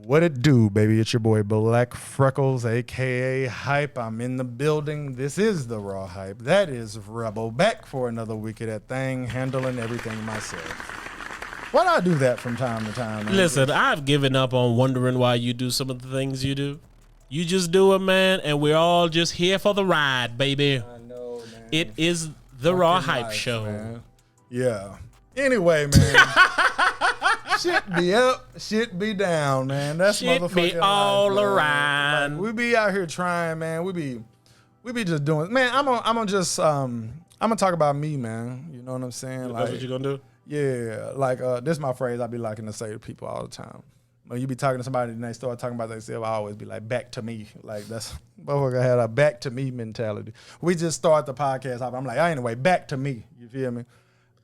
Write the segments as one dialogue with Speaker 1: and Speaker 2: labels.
Speaker 1: What it do, baby? It's your boy Black Freckles, a.k.a. Hype. I'm in the building. This is the Raw Hype. That is Rebel, back for another week of that thing, handling everything myself. Why do I do that from time to time, man?
Speaker 2: Listen, I've given up on wondering why you do some of the things you do. You just do it, man, and we're all just here for the ride, baby.
Speaker 1: I know, man.
Speaker 2: It is the Raw Hype Show.
Speaker 1: Man. Yeah. Anyway, man. Shit be up, shit be down, man. That's
Speaker 2: shit
Speaker 1: motherfucking
Speaker 2: be all
Speaker 1: life,
Speaker 2: around.
Speaker 1: Like, we be out here trying, man. We be just doing. Man, I'm gonna talk about me, man. You know what I'm saying?
Speaker 2: That's what you gonna do?
Speaker 1: Yeah, like this is my phrase I be liking to say to people all the time. When you be talking to somebody and they start talking about themselves, I always be like, back to me. Like, that's, motherfucker had a back to me mentality. We just start the podcast off. I'm like, anyway, back to me. You feel me?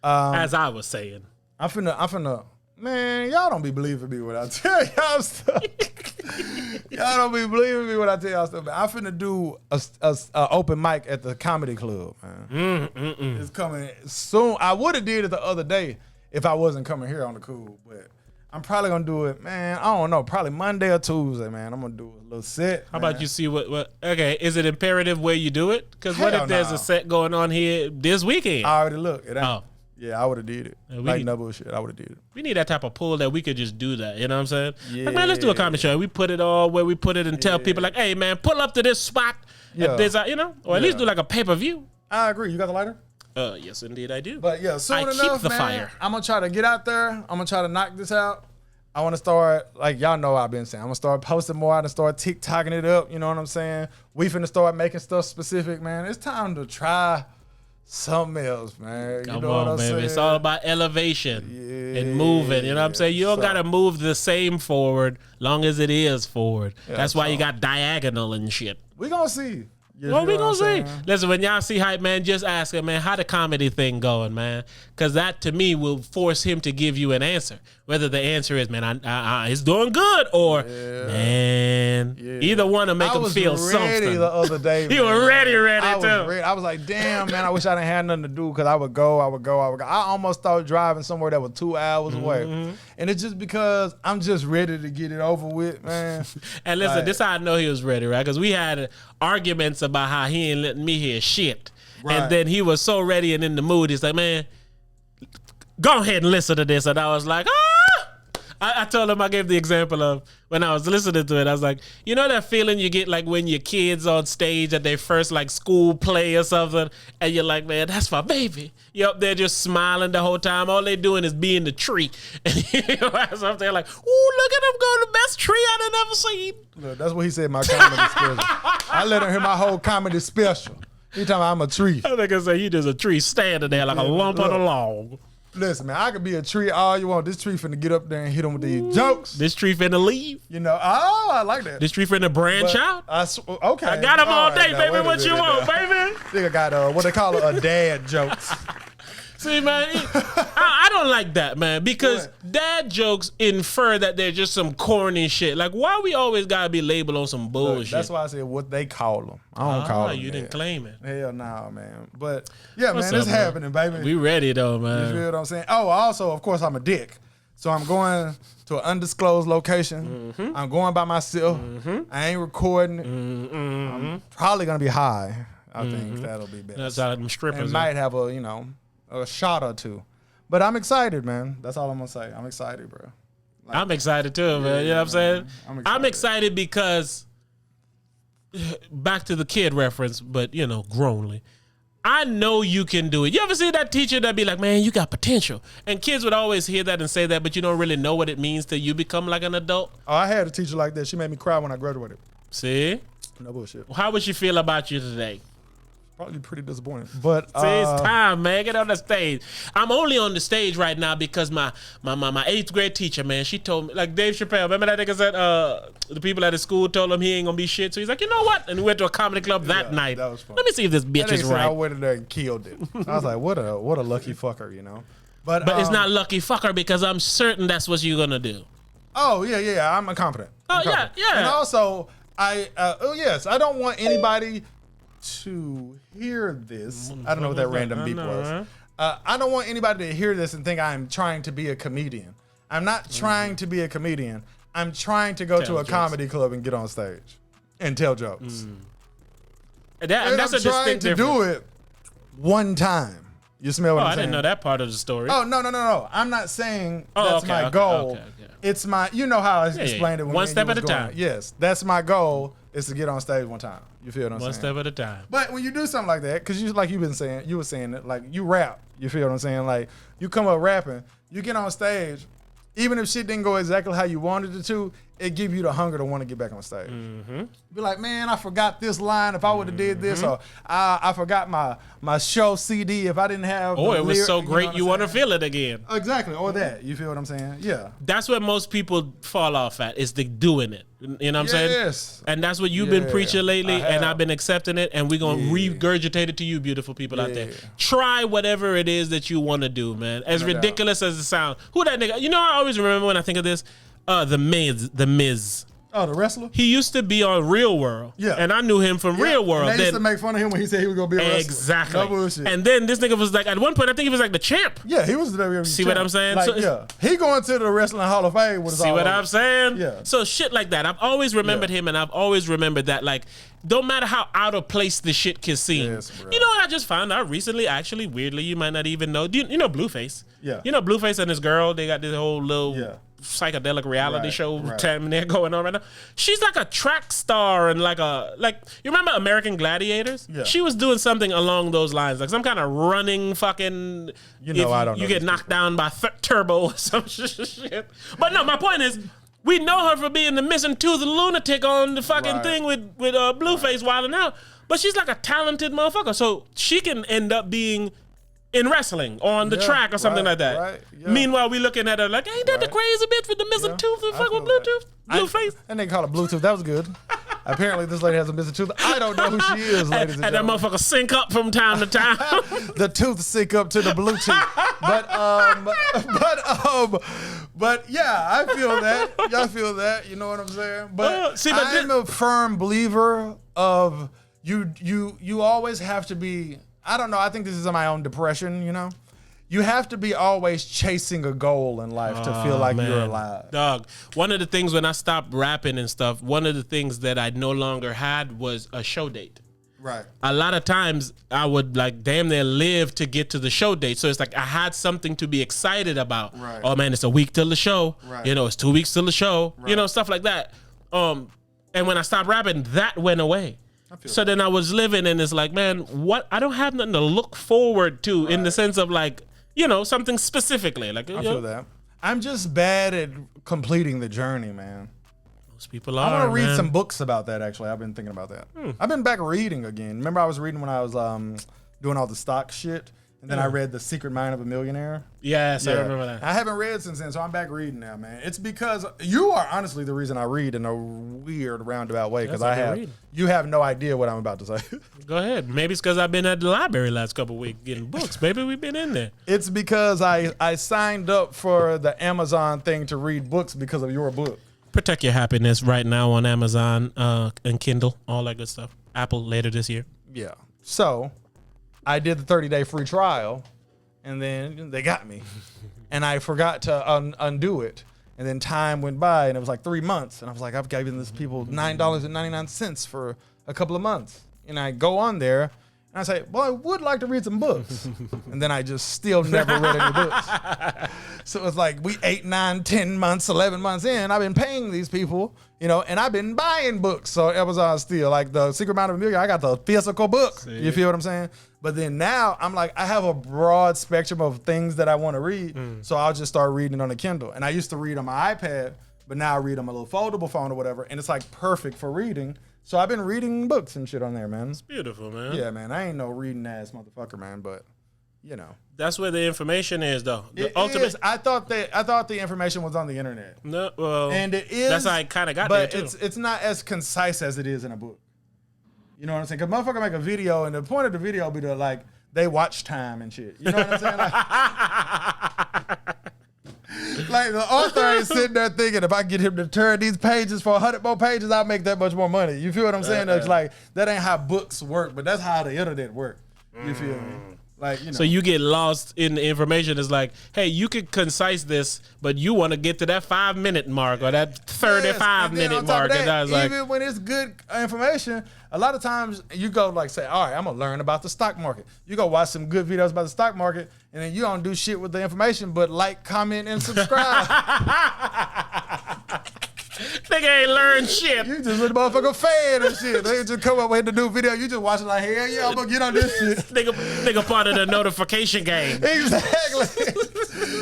Speaker 2: As I was saying.
Speaker 1: I'm finna, man, y'all don't be believing me when I tell y'all stuff. Y'all don't be believing me when I tell y'all stuff. I'm finna do a open mic at the comedy club, man. It's coming soon. I would have did it the other day if I wasn't coming here on the cool, but I'm probably gonna do it, man. I don't know, probably Monday or Tuesday, man. I'm gonna do a little set.
Speaker 2: How about you see what? Okay, is it imperative where you do it? Because what if there's a set going on here this weekend?
Speaker 1: I already looked. It ain't.
Speaker 2: Oh.
Speaker 1: Yeah, I would have did it. Like no bullshit, I would have did it.
Speaker 2: We need that type of pull that we could just do that. You know what I'm saying?
Speaker 1: Yeah.
Speaker 2: Like, man, let's do a comedy show. We put it all where we put it and tell people like, hey, man, pull up to this spot.
Speaker 1: Yeah.
Speaker 2: This, you know, or at least do like a pay-per-view.
Speaker 1: I agree. You got the lighter?
Speaker 2: Yes, indeed, I do.
Speaker 1: But yeah, soon enough,
Speaker 2: keep the
Speaker 1: man,
Speaker 2: fire.
Speaker 1: I'm gonna try to get out there. I'm gonna try to knock this out. I want to start, like y'all know I've been saying, I'm gonna start posting more. I'm gonna start TikToking it up. You know what I'm saying? We finna start making stuff specific, man. It's time to try something else, man.
Speaker 2: Come on, baby. It's all about elevation and moving. You know what I'm saying? You don't gotta move the same forward, long as it is forward.
Speaker 1: Yeah,
Speaker 2: that's why you got diagonal and shit.
Speaker 1: We gonna see.
Speaker 2: What we gonna say? Listen, when y'all see Hype, man, just ask him, man, how the comedy thing going, man? Because that, to me, will force him to give you an answer. Whether the answer is, man, it's doing good, or, man, either one to make him feel something.
Speaker 1: I was ready the other day, man.
Speaker 2: You were ready too.
Speaker 1: I was like, damn, man, I wish I didn't have nothing to do because I would go. I almost started driving somewhere that was 2 hours away. And it's just because I'm just ready to get it over with, man.
Speaker 2: And listen, this is how I know he was ready, right? Because we had arguments about how he ain't letting me hear shit. Right. And then he was so ready and in the mood. He's like, man, go ahead and listen to this. And I was like, I told him, I gave the example of when I was listening to it. I was like, you know that feeling you get like when your kid's on stage at their first like school play or something, and you're like, man, that's my baby. You're up there just smiling the whole time. All they doing is being the tree. And you're up there like, ooh, look at him go, the best tree I've never seen.
Speaker 1: Look, that's what he said in my comedy special. I let him hear my whole comedy special. He talking about I'm a tree.
Speaker 2: I think I say he just a tree standing there like a lump on a log.
Speaker 1: Listen, man, I could be a tree all you want. This tree finna get up there and hit him with these jokes.
Speaker 2: This tree finna leave.
Speaker 1: You know, I like that.
Speaker 2: This tree finna branch out.
Speaker 1: Okay.
Speaker 2: I got him all day, baby. What you want, baby?
Speaker 1: Nigga got what they call a dad jokes.
Speaker 2: See, man, I don't like that, man, because dad jokes infer that they're just some corny shit. Like, why we always gotta be labeled on some bullshit?
Speaker 1: Look, that's why I said what they call them. I don't call them.
Speaker 2: You didn't claim it.
Speaker 1: Hell no, man. But yeah, man, it's happening, baby.
Speaker 2: We ready though, man.
Speaker 1: You feel what I'm saying? Oh, also, of course, I'm a dick. So I'm going to an undisclosed location. I'm going by myself. I ain't recording it. I'm probably gonna be high. I think that'll be better.
Speaker 2: That's how them strippers.
Speaker 1: And might have a shot or two. But I'm excited, man. That's all I'm gonna say. I'm excited, bro. Like,
Speaker 2: I'm excited too, man. You know what I'm saying? I'm excited because back to the kid reference, but grownly. I know you can do it. You ever see that teacher that be like, man, you got potential? And kids would always hear that and say that, but you don't really know what it means till you become like an adult.
Speaker 1: Oh, I had a teacher like that. She made me cry when I graduated.
Speaker 2: See?
Speaker 1: No bullshit.
Speaker 2: How would she feel about you today?
Speaker 1: Probably pretty disappointing. But
Speaker 2: see, it's time, man. Get on the stage. I'm only on the stage right now because my 8th grade teacher, man, she told me, like Dave Chappelle, remember that nigga said the people at his school told him he ain't gonna be shit. So he's like, you know what? And we went to a comedy club that night.
Speaker 1: That was fun.
Speaker 2: Let me see if this bitch is right.
Speaker 1: I went in there and killed it. I was like, what a lucky fucker, you know. But
Speaker 2: it's not lucky fucker because I'm certain that's what you're gonna do.
Speaker 1: Oh yeah. I'm confident.
Speaker 2: Yeah.
Speaker 1: And also, I don't want anybody to hear this. I don't know what that random beep was. I don't want anybody to hear this and think I'm trying to be a comedian. I'm not trying to be a comedian. I'm trying to go
Speaker 2: Tell
Speaker 1: to a
Speaker 2: jokes.
Speaker 1: comedy club and get on stage and tell jokes.
Speaker 2: And that's
Speaker 1: I'm
Speaker 2: a
Speaker 1: trying
Speaker 2: distinct
Speaker 1: to
Speaker 2: difference.
Speaker 1: do it one time. You smell what
Speaker 2: Oh,
Speaker 1: I'm
Speaker 2: I
Speaker 1: saying?
Speaker 2: didn't know that part of the story.
Speaker 1: Oh, no. I'm not saying
Speaker 2: Oh,
Speaker 1: that's
Speaker 2: okay,
Speaker 1: my
Speaker 2: okay,
Speaker 1: goal.
Speaker 2: okay.
Speaker 1: It's my, you know how I explained it when
Speaker 2: One
Speaker 1: me and
Speaker 2: step
Speaker 1: you
Speaker 2: at
Speaker 1: was
Speaker 2: a
Speaker 1: going.
Speaker 2: time.
Speaker 1: Yes, that's my goal is to get on stage one time. You feel what I'm
Speaker 2: One
Speaker 1: saying?
Speaker 2: step at a time.
Speaker 1: But when you do something like that, because you were saying it, like you rap, you feel what I'm saying? Like you come up rapping, you get on stage, even if shit didn't go exactly how you wanted it to, it give you the hunger to want to get back on stage. Be like, man, I forgot this line. If I would have did this, or I forgot my show CD. If I didn't have,
Speaker 2: Or it was so
Speaker 1: you
Speaker 2: great
Speaker 1: know
Speaker 2: you
Speaker 1: what
Speaker 2: want to
Speaker 1: I'm saying?
Speaker 2: feel it again.
Speaker 1: Exactly, or that. You feel what I'm saying? Yeah.
Speaker 2: That's where most people fall off at, is the doing it. You know what I'm saying?
Speaker 1: Yes.
Speaker 2: And that's what you've been
Speaker 1: Yeah,
Speaker 2: preaching lately,
Speaker 1: I
Speaker 2: and
Speaker 1: have.
Speaker 2: I've been accepting it, and we're going to regurgitate it to you, beautiful people out there.
Speaker 1: Yeah.
Speaker 2: Try whatever it is that you want to do, man. As
Speaker 1: No doubt.
Speaker 2: ridiculous as it sounds. Who that nigga? You know, I always remember when I think of this, The Miz.
Speaker 1: Oh, the wrestler?
Speaker 2: He used to be on Real World.
Speaker 1: Yeah.
Speaker 2: And I knew him from Real World.
Speaker 1: And they used to make fun of him when he said he was going to be a wrestler.
Speaker 2: Exactly.
Speaker 1: No bullshit.
Speaker 2: And then this nigga was like, at one point, I think he was like the champ.
Speaker 1: Yeah, he was the WWE
Speaker 2: See what I'm saying?
Speaker 1: Like,
Speaker 2: So
Speaker 1: yeah, he going to the Wrestling Hall of Fame with his
Speaker 2: See
Speaker 1: all
Speaker 2: what
Speaker 1: over.
Speaker 2: I'm saying?
Speaker 1: Yeah.
Speaker 2: So shit like that. I've always remembered him, and I've always remembered that, like, don't matter how out of place the shit can seem.
Speaker 1: Yes, bro.
Speaker 2: You know what I just found out recently? Actually, weirdly, you might not even know. You know Blueface?
Speaker 1: Yeah.
Speaker 2: You know Blueface and his girl? They got this whole little psychedelic reality
Speaker 1: Right,
Speaker 2: show
Speaker 1: right.
Speaker 2: time there going on right now. She's like a track star and like you remember American Gladiators?
Speaker 1: Yeah.
Speaker 2: She was doing something along those lines, like some kind of running fucking.
Speaker 1: You know,
Speaker 2: if
Speaker 1: I don't know
Speaker 2: You get
Speaker 1: these
Speaker 2: knocked down by Turbo or some shit. But no, my point is, we know her for being the missing tooth lunatic on the fucking
Speaker 1: Right.
Speaker 2: thing with Blueface wilding out. But she's like a talented motherfucker, so she can end up being in wrestling or on the track or something like that.
Speaker 1: right, yeah.
Speaker 2: Meanwhile, we looking at her like, ain't that the crazy bitch with the missing tooth and
Speaker 1: I
Speaker 2: fuck with
Speaker 1: feel
Speaker 2: Bluetooth?
Speaker 1: that.
Speaker 2: Blueface?
Speaker 1: And they call it Bluetooth. That was good. Apparently, this lady has a missing tooth. I don't know who she is, ladies and
Speaker 2: And that
Speaker 1: gentlemen.
Speaker 2: motherfucker sync up from time to time.
Speaker 1: The tooth sync up to the Bluetooth. But yeah, I feel that. I feel that. You know what I'm saying? But I'm a firm believer of you always have to be. I don't know. I think this is my own depression. You know, you have to be always chasing a goal in life to feel like you're alive.
Speaker 2: Dog, one of the things when I stopped rapping and stuff, one of the things that I no longer had was a show date.
Speaker 1: Right.
Speaker 2: A lot of times I would like damn near live to get to the show date. So it's like I had something to be excited about.
Speaker 1: Right.
Speaker 2: Oh man, it's a week till the show.
Speaker 1: Right.
Speaker 2: You know, it's 2 weeks till the show.
Speaker 1: Right.
Speaker 2: You know, stuff like that. And when I stopped rapping, that went away. So then I was living and it's like, man, what? I don't have nothing to look forward to in the sense of like, you know, something specifically. Like
Speaker 1: I feel that. I'm just bad at completing the journey, man.
Speaker 2: Most people are.
Speaker 1: I want to read
Speaker 2: man.
Speaker 1: some books about that, actually. I've been thinking about that. I've been back reading again. Remember I was reading when I was doing all the stock shit? And then I read The Secret Mind of a Millionaire.
Speaker 2: Yes, I remember that.
Speaker 1: I haven't read since then, so I'm back reading now, man. It's because you are honestly the reason I read in a weird roundabout way, because you have no idea what I'm about to say.
Speaker 2: Go ahead. Maybe it's because I've been at the library last couple of weeks getting books. Maybe we've been in there.
Speaker 1: It's because I signed up for the Amazon thing to read books because of your book.
Speaker 2: Protect your happiness right now on Amazon and Kindle, all that good stuff. Apple later this year.
Speaker 1: Yeah. So I did the 30-day free trial, and then they got me. And I forgot to undo it. And then time went by, and it was like 3 months. And I was like, I've given this people $9.99 for a couple of months. And I go on there, and I say, well, I would like to read some books. And then I just still never read any books. So it's like 8, 9, 10 months, 11 months in, I've been paying these people, you know, and I've been buying books. So Amazon still, like The Secret Mind of a Millionaire, I got the physical book.
Speaker 2: See?
Speaker 1: You feel what I'm saying? But then now I'm like, I have a broad spectrum of things that I want to read. So I'll just start reading on the Kindle. And I used to read on my iPad, but now I read on my little foldable phone or whatever. And it's like perfect for reading. So I've been reading books and shit on there, man.
Speaker 2: Beautiful, man.
Speaker 1: Yeah, man. I ain't no reading ass motherfucker, man. But, you know.
Speaker 2: That's where the information is, though. The
Speaker 1: It
Speaker 2: ultimate.
Speaker 1: is. I thought the information was on the internet.
Speaker 2: No, well,
Speaker 1: And it is.
Speaker 2: That's how I kind of got there,
Speaker 1: but
Speaker 2: too.
Speaker 1: it's not as concise as it is in a book. You know what I'm saying? Because motherfucker make a video, and the point of the video be to, like, they watch time and shit. You know what I'm saying? Like the author ain't sitting there thinking, if I get him to turn these pages for 100 more pages, I'll make that much more money. You feel what I'm saying? It's like, that ain't how books work, but that's how the internet work. You feel me? Like, you know.
Speaker 2: So you get lost in the information. It's like, hey, you could concise this, but you want to get to that 5-minute mark or that 35-minute mark.
Speaker 1: That,
Speaker 2: and I was like,
Speaker 1: even when it's good information, a lot of times you go like, say, all right, I'm going to learn about the stock market. You go watch some good videos about the stock market, and then you don't do shit with the information but like, comment, and subscribe.
Speaker 2: Nigga ain't learned shit.
Speaker 1: You just a motherfucker fan and shit. They just come up with the new video. You just watch it like, hell yeah, I'm gonna get on this shit.
Speaker 2: nigga part of the notification game.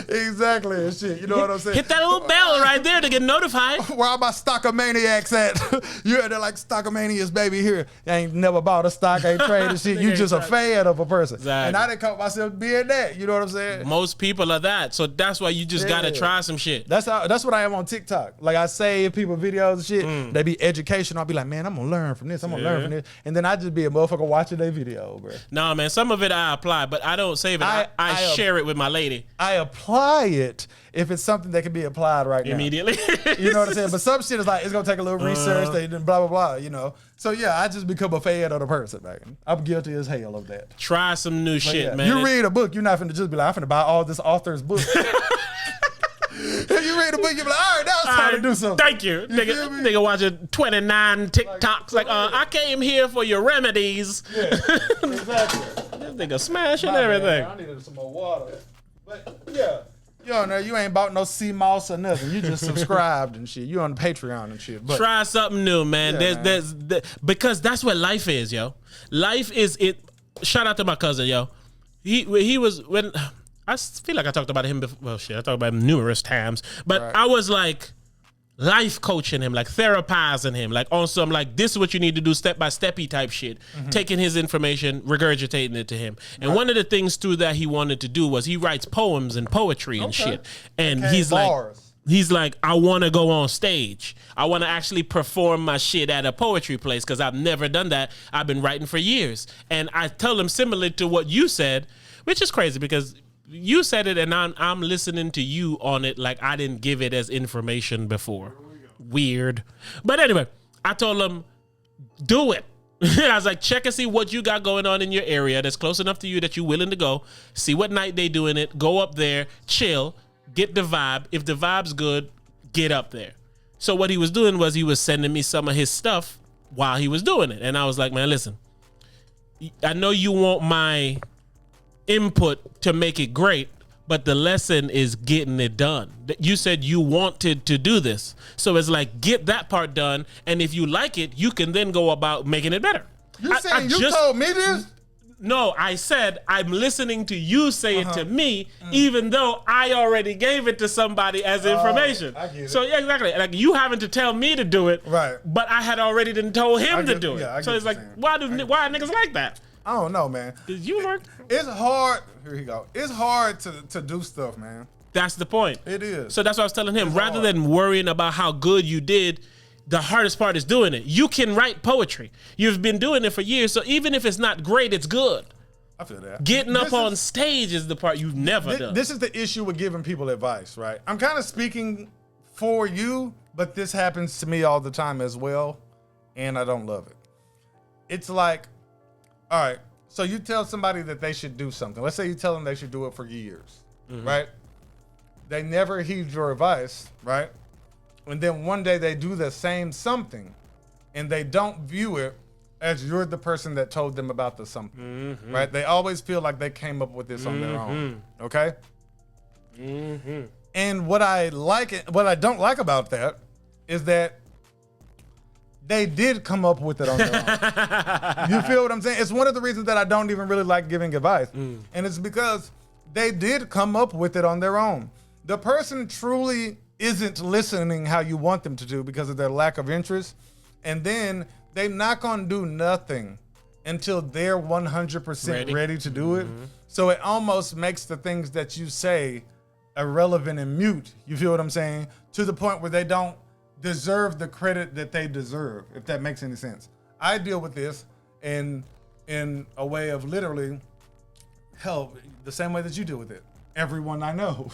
Speaker 1: Exactly and shit. You know what I'm saying?
Speaker 2: Hit that little bell right there to get notified.
Speaker 1: Where are my stockomaniacs at? You're there like stockomanias, baby. Here, you ain't never bought a stock, ain't traded shit. You just a fan of a person.
Speaker 2: Exactly.
Speaker 1: And I didn't call myself being that. You know what I'm saying?
Speaker 2: Most people are that, so that's why you just gotta try some shit.
Speaker 1: That's what I am on TikTok. Like I save people videos and shit. They be educational. I'll be like, man, I'm gonna learn from this. I'm gonna learn from this. And then I just be a motherfucker watching their video, bro.
Speaker 2: Nah, man, some of it I apply, but I don't save it. I share it with my lady.
Speaker 1: I apply it if it's something that can be applied right now.
Speaker 2: Immediately.
Speaker 1: You know what I'm saying? But some shit is like, it's gonna take a little research, they blah, blah, blah, you know? So yeah, I just become a fan of the person, man. I'm guilty as hell of that.
Speaker 2: Try some new shit, man.
Speaker 1: You read a book, you're not finna just be like, I'm finna buy all this author's book. If you read a book, you be like, all right, now it's time to do something.
Speaker 2: Thank you. Nigga watching 29 TikToks like I came here for your remedies.
Speaker 1: Yeah, exactly.
Speaker 2: This nigga smashing everything.
Speaker 1: I needed some more water. But yeah. You on there, you ain't bought no sea moss or nothing. You just subscribed and shit. You on Patreon and shit. But
Speaker 2: try something new, man.
Speaker 1: Yeah,
Speaker 2: Because that's what life is, yo. Life is it. Shout out to my cousin, yo. He was when I feel like I talked about him before. Well, shit, I talked about him numerous times. But I was like life coaching him, like therapizing him, like on some like this is what you need to do step by steppy type shit. Taking his information, regurgitating it to him. And one of the things through that he wanted to do was he writes poems and poetry and shit. And he's like, I want to go on stage. I want to actually perform my shit at a poetry place because I've never done that. I've been writing for years. And I tell him similar to what you said, which is crazy because you said it and I'm listening to you on it like I didn't give it as information before. Weird. But anyway, I told him, do it. I was like, check and see what you got going on in your area that's close enough to you that you're willing to go. See what night they doing it. Go up there, chill, get the vibe. If the vibe's good, get up there. So what he was doing was he was sending me some of his stuff while he was doing it. And I was like, man, listen, I know you want my input to make it great, but the lesson is getting it done. You said you wanted to do this. So it's like, get that part done. And if you like it, you can then go about making it better.
Speaker 1: You saying you told me this?
Speaker 2: No, I said I'm listening to you say it to me, even though I already gave it to somebody as information.
Speaker 1: I get it.
Speaker 2: So yeah, exactly. Like you having to tell me to do it,
Speaker 1: right?
Speaker 2: But I had already done told him to do it.
Speaker 1: Yeah,
Speaker 2: so it's like, why niggas like that?
Speaker 1: I don't know, man.
Speaker 2: You learn.
Speaker 1: It's hard. Here you go. It's hard to do stuff, man.
Speaker 2: That's the point.
Speaker 1: It is.
Speaker 2: So that's what I was telling him. Rather than worrying about how good you did, the hardest part is doing it. You can write poetry. You've been doing it for years, so even if it's not great, it's good.
Speaker 1: I feel that.
Speaker 2: Getting up on stage is the part you've never done.
Speaker 1: This is the issue with giving people advice, right? I'm kind of speaking for you, but this happens to me all the time as well, and I don't love it. It's like, all right, so you tell somebody that they should do something. Let's say you tell them they should do it for years, right? They never heed your advice, right? And then one day they do the same something, and they don't view it as you're the person that told them about the something, right? They always feel like they came up with this on their own, okay? And what I don't like about that is that they did come up with it on their own. You feel what I'm saying? It's one of the reasons that I don't even really like giving advice. And it's because they did come up with it on their own. The person truly isn't listening how you want them to do because of their lack of interest. And then they're not going to do nothing until they're 100% ready to do it. So it almost makes the things that you say irrelevant and mute. You feel what I'm saying? To the point where they don't deserve the credit that they deserve, if that makes any sense. I deal with this in a way of literally, hell, the same way that you deal with it. Everyone I know.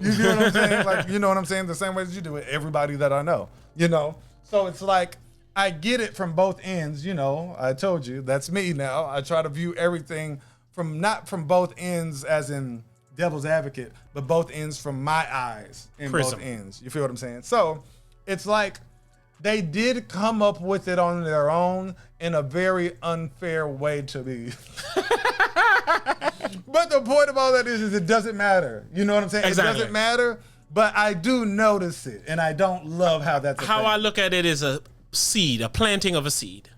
Speaker 1: You feel what I'm saying? Like, you know what I'm saying? The same way that you do it. Everybody that I know, you know? So it's like, I get it from both ends, you know? I told you, that's me now. I try to view everything not from both ends as in devil's advocate, but both ends from my eyes in
Speaker 2: Prism.
Speaker 1: both ends. You feel what I'm saying? So it's like they did come up with it on their own in a very unfair way to me. But the point of all that is it doesn't matter. You know what I'm saying?
Speaker 2: Exactly.
Speaker 1: It doesn't matter, but I do notice it, and I don't love how that's a
Speaker 2: How
Speaker 1: thing.
Speaker 2: I look at it is a seed, a planting of a seed.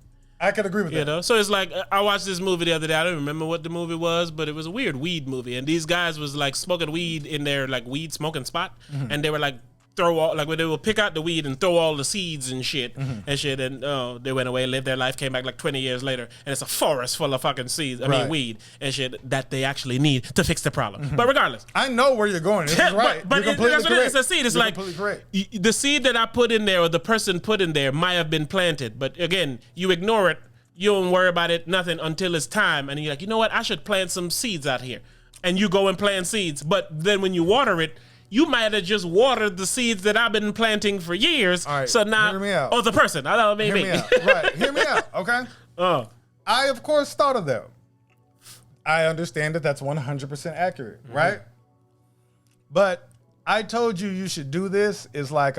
Speaker 1: I could agree with that.
Speaker 2: You know, so it's like I watched this movie the other day. I don't remember what the movie was, but it was a weird weed movie. And these guys was like smoking weed in their like weed smoking spot, and they were like when they would pick out the weed and throw all the seeds and shit and they went away, lived their life, came back like 20 years later, and it's a forest full of fucking seeds. I mean weed and shit that they actually need to fix the problem. But regardless,
Speaker 1: I know where you're going. This is right.
Speaker 2: but
Speaker 1: You're completely
Speaker 2: that's what
Speaker 1: correct.
Speaker 2: it's a seed. It's
Speaker 1: You're
Speaker 2: like
Speaker 1: completely correct.
Speaker 2: the seed that I put in there or the person put in there might have been planted, but again, you ignore it. You don't worry about it, nothing until it's time. And you're like, you know what? I should plant some seeds out here. And you go and plant seeds. But then when you water it, you might have just watered the seeds that I've been planting for years.
Speaker 1: All right,
Speaker 2: so now,
Speaker 1: hear me out.
Speaker 2: oh, the person. I don't mean
Speaker 1: Hear me out. Right. Hear me out. Okay. I, of course, thought of that. I understand that that's 100% accurate, right? But I told you should do this is like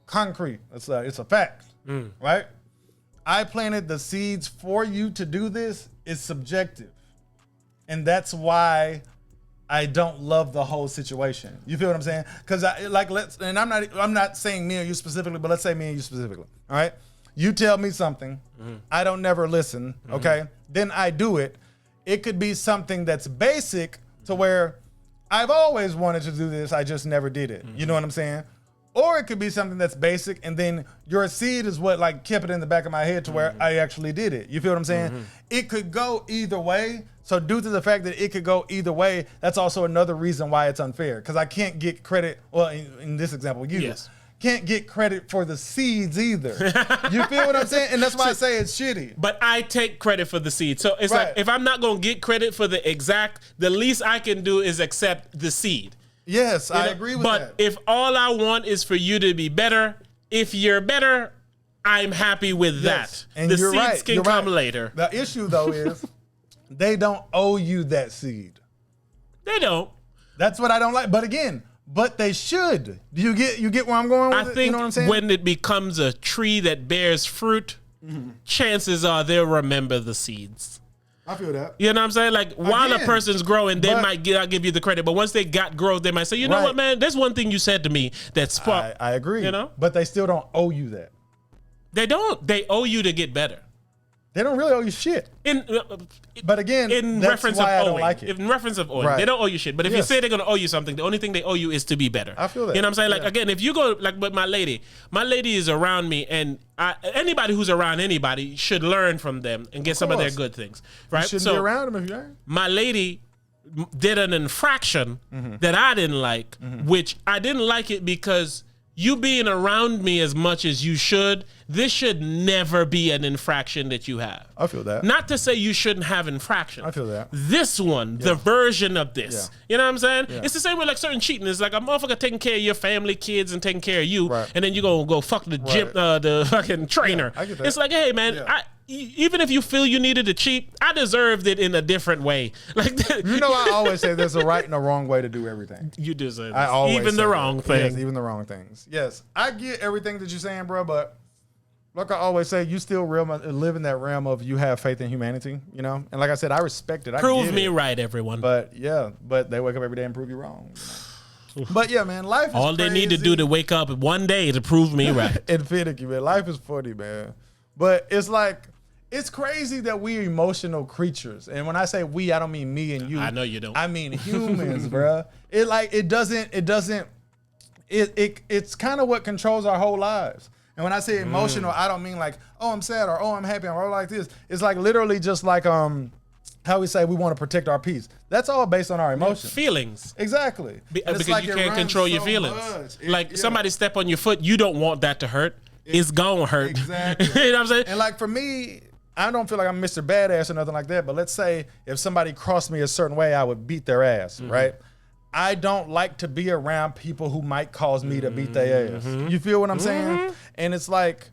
Speaker 1: concrete. It's a fact, right? I planted the seeds for you to do this is subjective. And that's why I don't love the whole situation. You feel what I'm saying? Because I'm not saying me or you specifically, but let's say me and you specifically. All right. You tell me something, I don't never listen. Okay. Then I do it. It could be something that's basic to where I've always wanted to do this, I just never did it. You know what I'm saying? Or it could be something that's basic, and then your seed is what like kept it in the back of my head to where I actually did it. You feel what I'm saying? It could go either way. So due to the fact that it could go either way, that's also another reason why it's unfair. Because I can't get credit. Well, in this example, you can't get credit for the seeds either. You feel what I'm saying? And that's why I say it's shitty.
Speaker 2: But I take credit for the seed. So it's like if I'm not gonna get credit for the least I can do is accept the seed.
Speaker 1: Yes, I agree with that.
Speaker 2: But if all I want is for you to be better, if you're better, I'm happy with that.
Speaker 1: And
Speaker 2: the
Speaker 1: you're
Speaker 2: seeds
Speaker 1: right.
Speaker 2: can come later.
Speaker 1: The issue though is they don't owe you that seed.
Speaker 2: They don't.
Speaker 1: That's what I don't like. But again, they should. Do you get where I'm going with
Speaker 2: I
Speaker 1: it?
Speaker 2: think
Speaker 1: You know what I'm saying?
Speaker 2: when it becomes a tree that bears fruit, chances are they'll remember the seeds.
Speaker 1: I feel that.
Speaker 2: You know what I'm saying? Like while a person's growing, they might give you the credit. But once they got growth, they might say, you know what, man, there's one thing you said to me that sparked.
Speaker 1: I agree.
Speaker 2: You know?
Speaker 1: But they still don't owe you that.
Speaker 2: They don't. They owe you to get better.
Speaker 1: They don't really owe you shit. But again,
Speaker 2: in
Speaker 1: that's
Speaker 2: reference
Speaker 1: why
Speaker 2: of
Speaker 1: I don't
Speaker 2: owing.
Speaker 1: like it.
Speaker 2: In reference of owing. They don't owe you shit. But if you say they're going to owe you something, the only thing they owe you is to be better.
Speaker 1: I feel that.
Speaker 2: You know what I'm saying? Like, again, if you go, like with my lady is around me, and anybody who's around anybody should learn from them and get some of their good things. Right?
Speaker 1: You shouldn't be around them if you ain't.
Speaker 2: My lady did an infraction that I didn't like, which I didn't like it because you being around me as much as you should, this should never be an infraction that you have.
Speaker 1: I feel that.
Speaker 2: Not to say you shouldn't have infractions.
Speaker 1: I feel that.
Speaker 2: This one, the version of this. You know what I'm saying? It's the same with like certain cheating. It's like a motherfucker taking care of your family, kids, and taking care of you, and then you go fuck the gym, the fucking trainer.
Speaker 1: I get that.
Speaker 2: It's like, hey man, even if you feel you needed to cheat, I deserved it in a different way. Like
Speaker 1: you know, I always say there's a right and a wrong way to do everything.
Speaker 2: You deserve
Speaker 1: I always
Speaker 2: even the wrong thing.
Speaker 1: Yes, even the wrong things. Yes, I get everything that you're saying, bro. But like I always say, you still live in that realm of you have faith in humanity, you know. And like I said, I respect it.
Speaker 2: Prove me right, everyone.
Speaker 1: But but they wake up every day and prove you wrong. You know? But yeah, man, life is
Speaker 2: all they need to do to wake up one day to prove me right.
Speaker 1: And finicky, man. Life is funny, man. But it's like, it's crazy that we're emotional creatures. And when I say we, I don't mean me and you.
Speaker 2: I know you don't.
Speaker 1: I mean humans, bruh. It's kind of what controls our whole lives. And when I say emotional, I don't mean like, oh, I'm sad or oh, I'm happy or like this. It's like literally just like how we say we want to protect our peace. That's all based on our emotions.
Speaker 2: Feelings.
Speaker 1: Exactly.
Speaker 2: Because like you can't control your feelings. Somebody step on your foot, you don't want that to hurt. It's gonna hurt.
Speaker 1: Exactly.
Speaker 2: You know what I'm saying?
Speaker 1: And like for me, I don't feel like I'm Mr. Badass or nothing like that, but let's say if somebody crossed me a certain way, I would beat their ass, right? I don't like to be around people who might cause me to beat their ass. You feel what I'm saying? And it's like,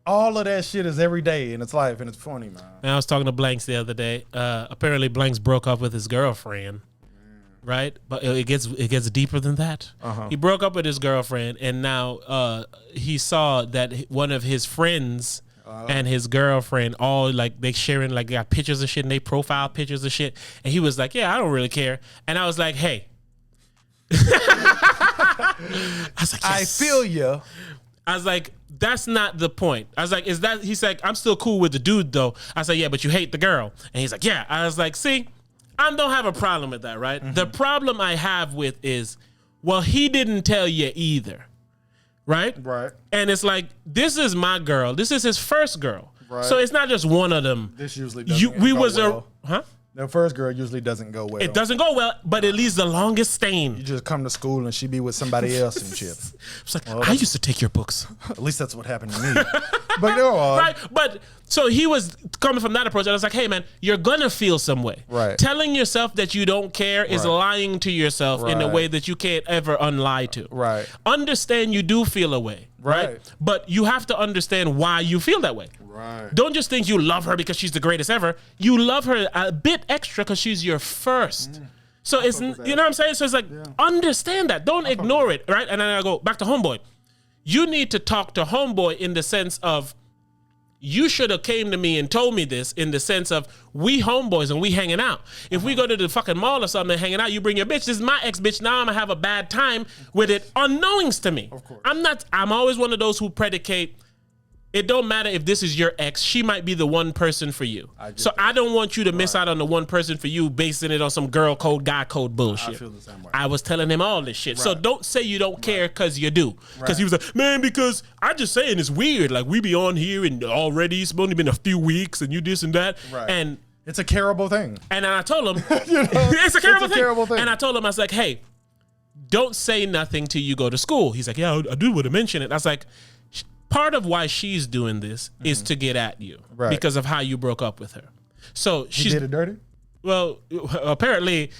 Speaker 1: all of that shit is every day in its life, and it's funny, man.
Speaker 2: And I was talking to Blanks the other day. Apparently, Blanks broke up with his girlfriend, right? But it gets deeper than that. He broke up with his girlfriend, and now he saw that one of his friends and his girlfriend all like they sharing like they got pictures of shit and they profile pictures of shit, and he was like, "Yeah, I don't really care." And I was like, "Hey." I was like, yes.
Speaker 1: I feel you.
Speaker 2: I was like, that's not the point. I was like, is that? He's like, I'm still cool with the dude though. I said, yeah, but you hate the girl. And he's like, yeah. I was like, see, I don't have a problem with that, right? The problem I have with is, well, he didn't tell you either, right?
Speaker 1: Right.
Speaker 2: And it's like, this is my girl. This is his first girl.
Speaker 1: Right.
Speaker 2: So it's not just one of them.
Speaker 1: This usually doesn't go well. The first girl usually doesn't go well.
Speaker 2: It doesn't go well, but it leaves the longest stain.
Speaker 1: You just come to school and she be with somebody else and shit.
Speaker 2: It's like, well, I used to take your books.
Speaker 1: At least that's what happened to me. But go on.
Speaker 2: Right, but so he was coming from that approach. I was like, hey, man, you're going to feel some way.
Speaker 1: Right.
Speaker 2: Telling yourself that you don't care is lying to yourself in a way that you can't ever unlie to.
Speaker 1: Right.
Speaker 2: Understand you do feel a way. Right. But you have to understand why you feel that way.
Speaker 1: Right.
Speaker 2: Don't just think you love her because she's the greatest ever. You love her a bit extra because she's your first. So it's, you know what I'm saying? So it's like, understand that. Don't ignore it, right? And then I go back to homeboy. You need to talk to homeboy in the sense of, you should have came to me and told me this in the sense of, we homeboys and we hanging out. If we go to the fucking mall or something and hanging out, you bring your bitch. This is my ex-bitch. Now I'm going to have a bad time with it unknowings to me.
Speaker 1: Of course.
Speaker 2: I'm always one of those who predicate, it don't matter if this is your ex, she might be the one person for you. I don't want you to miss out on the one person for you, basing it on some girl code, guy code bullshit.
Speaker 1: I feel the same way.
Speaker 2: I was telling him all this shit. So don't say you don't care because you do. Because he was like, man, because I just saying it's weird. Like, we be on here and already it's only been a few weeks and you this and that.
Speaker 1: Right.
Speaker 2: And
Speaker 1: it's a terrible thing.
Speaker 2: And I told him, it's a terrible thing. And I told him, I was like, hey, don't say nothing till you go to school. He's like, yeah, I do want to mention it. I was like, part of why she's doing this is to get at you because of how you broke up with her. So she
Speaker 1: did it dirty?
Speaker 2: Well, apparently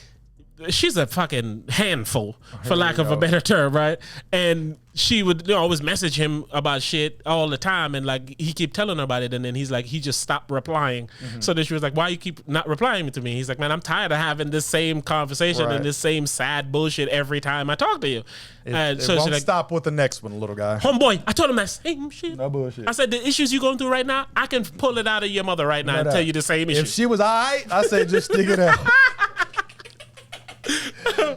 Speaker 2: she's a fucking handful, for lack of a better term, right? And she would always message him about shit all the time, and like he keep telling her about it, and then he's like, he just stopped replying. So then she was like, why you keep not replying to me? He's like, man, I'm tired of having this same conversation and this same sad bullshit every time I talk to you.
Speaker 1: It won't stop with the next one, little guy.
Speaker 2: Homeboy, I told him that same shit.
Speaker 1: No bullshit.
Speaker 2: I said, the issues you going through right now, I can pull it out of your mother right now and tell you the same issue.
Speaker 1: If she was all right, I say just stick it out.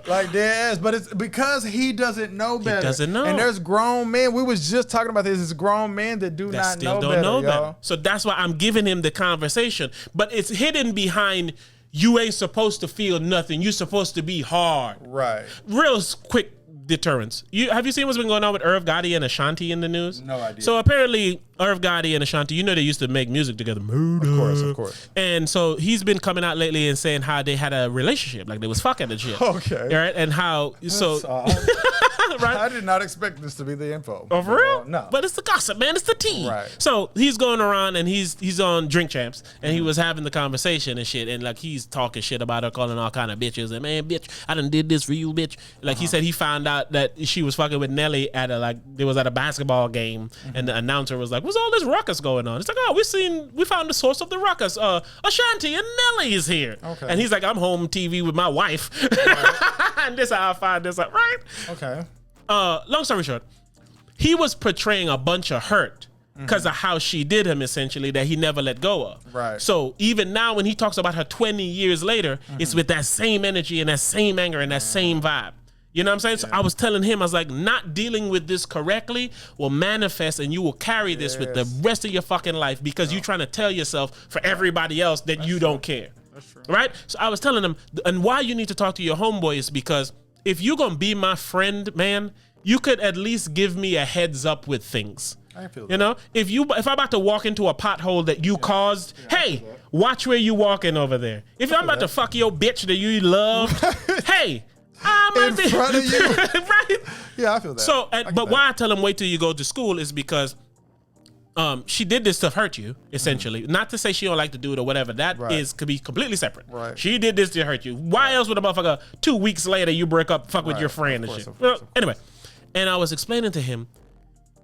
Speaker 1: Like this, but it's because he doesn't know better.
Speaker 2: He doesn't know.
Speaker 1: And there's grown men. We was just talking about this. It's grown men that do not
Speaker 2: still
Speaker 1: know
Speaker 2: don't
Speaker 1: better,
Speaker 2: know
Speaker 1: y'all.
Speaker 2: better. So that's why I'm giving him the conversation. But it's hidden behind, you ain't supposed to feel nothing. You're supposed to be hard.
Speaker 1: Right.
Speaker 2: Real quick deterrence. Have you seen what's been going on with Irv Gotti and Ashanti in the news?
Speaker 1: No idea.
Speaker 2: So apparently Irv Gotti and Ashanti, they used to make music together.
Speaker 1: Of course.
Speaker 2: And so he's been coming out lately and saying how they had a relationship, like they was fucking and shit.
Speaker 1: Okay.
Speaker 2: Right? And how right?
Speaker 1: I did not expect this to be the info.
Speaker 2: Oh, for real?
Speaker 1: No.
Speaker 2: But it's the gossip, man. It's the tea.
Speaker 1: Right.
Speaker 2: So he's going around and he's on Drink Champs and he was having the conversation and shit, and like he's talking shit about her, calling all kind of bitches, and man, bitch, I done did this for you, bitch. Like he said he found out that she was fucking with Nelly at a basketball game, and the announcer was like, what's all this ruckus going on? It's like, oh, we found the source of the ruckus. Ashanti and Nelly is here. Okay. And he's like, I'm home TV with my wife. Right. And this how I find this out, right?
Speaker 1: Okay.
Speaker 2: Long story short, he was portraying a bunch of hurt because of how she did him, essentially, that he never let go of.
Speaker 1: Right.
Speaker 2: So even now when he talks about her 20 years later, it's with that same energy and that same anger and that same vibe. You know what I'm saying? So I was telling him, I was like, not dealing with this correctly will manifest, and you will carry this with the rest of your fucking life because you're trying to tell yourself for everybody else that you don't care. That's true. Right? So I was telling him, and why you need to talk to your homeboy is because if you're going to be my friend, man, you could at least give me a heads up with things.
Speaker 1: I feel that.
Speaker 2: You know, if I'm about to walk into a pothole that you caused, hey, watch where you walking over there. If I'm about to fuck your bitch that you love, hey, I might
Speaker 1: in front of you.
Speaker 2: Right?
Speaker 1: Yeah, I feel that.
Speaker 2: So, but why I tell him wait till you go to school is because she did this to hurt you, essentially. Not to say she don't like to do it or whatever. That could be completely separate. Right. She did this to hurt you. Why else would a motherfucker 2 weeks later you break up, fuck with your friend and shit? Well, anyway, and I was explaining to him,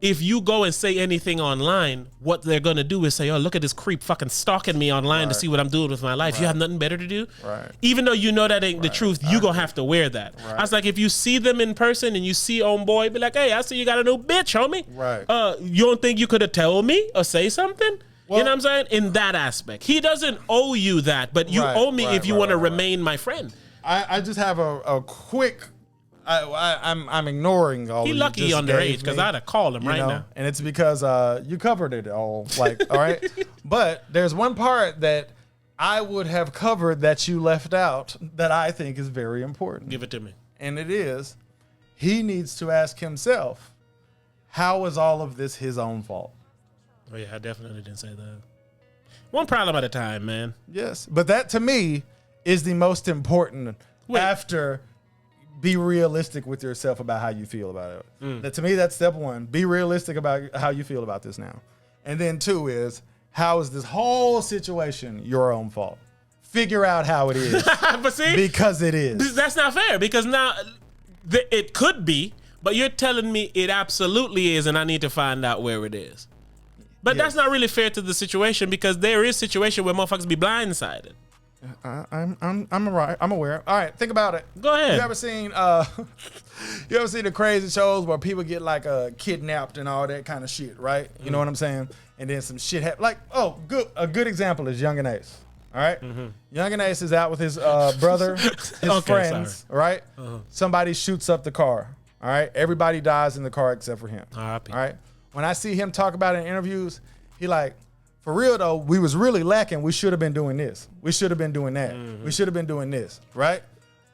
Speaker 2: if you go and say anything online, what they're going to do is say, oh, look at this creep fucking stalking me online to see what I'm doing with my life. You have nothing better to do?
Speaker 1: Right.
Speaker 2: Even though you know that ain't the truth, you going to have to wear that. Right. I was like, if you see them in person and you see homeboy, be like, hey, I see you got a new bitch, homie.
Speaker 1: Right.
Speaker 2: You don't think you could have told me or say something? Well, you know what I'm saying? In that aspect. He doesn't owe you that, but you owe me if you want to remain my friend.
Speaker 1: I just have a quick... I'm ignoring all.
Speaker 2: He lucky he underage because I'd have called him now,
Speaker 1: and it's because you covered it all. Like, all right, but there's one part that I would have covered that you left out that I think is very important.
Speaker 2: Give it to me.
Speaker 1: And it is, he needs to ask himself, how is all of this his own fault?
Speaker 2: Oh yeah, I definitely didn't say that. One problem at a time, man.
Speaker 1: Yes, but that to me is the most important. After. Be realistic with yourself about how you feel about it. That, to me, that's step one. Be realistic about how you feel about this now. And then 2 is, how is this whole situation your own fault? Figure out how it is.
Speaker 2: But see,
Speaker 1: because it is.
Speaker 2: That's not fair, because now it could be, but you're telling me it absolutely is, and I need to find out where it is. But that's not really fair to the situation, because there is situation where motherfuckers be blindsided.
Speaker 1: I'm aware. All right, think about it.
Speaker 2: Go ahead.
Speaker 1: You ever seen the crazy shows where people get like kidnapped and all that kind of shit, right? You know what I'm saying? And then some shit happen. Like, a good example is Young and Ace. All right, Young and Ace is out with his brother, his friends. All right, somebody shoots up the car. All right, everybody dies in the car except for him. All right, when I see him talk about it in interviews, he like, for real though, we was really lacking. We should have been doing this. We should have been doing that. We should have been doing this, right?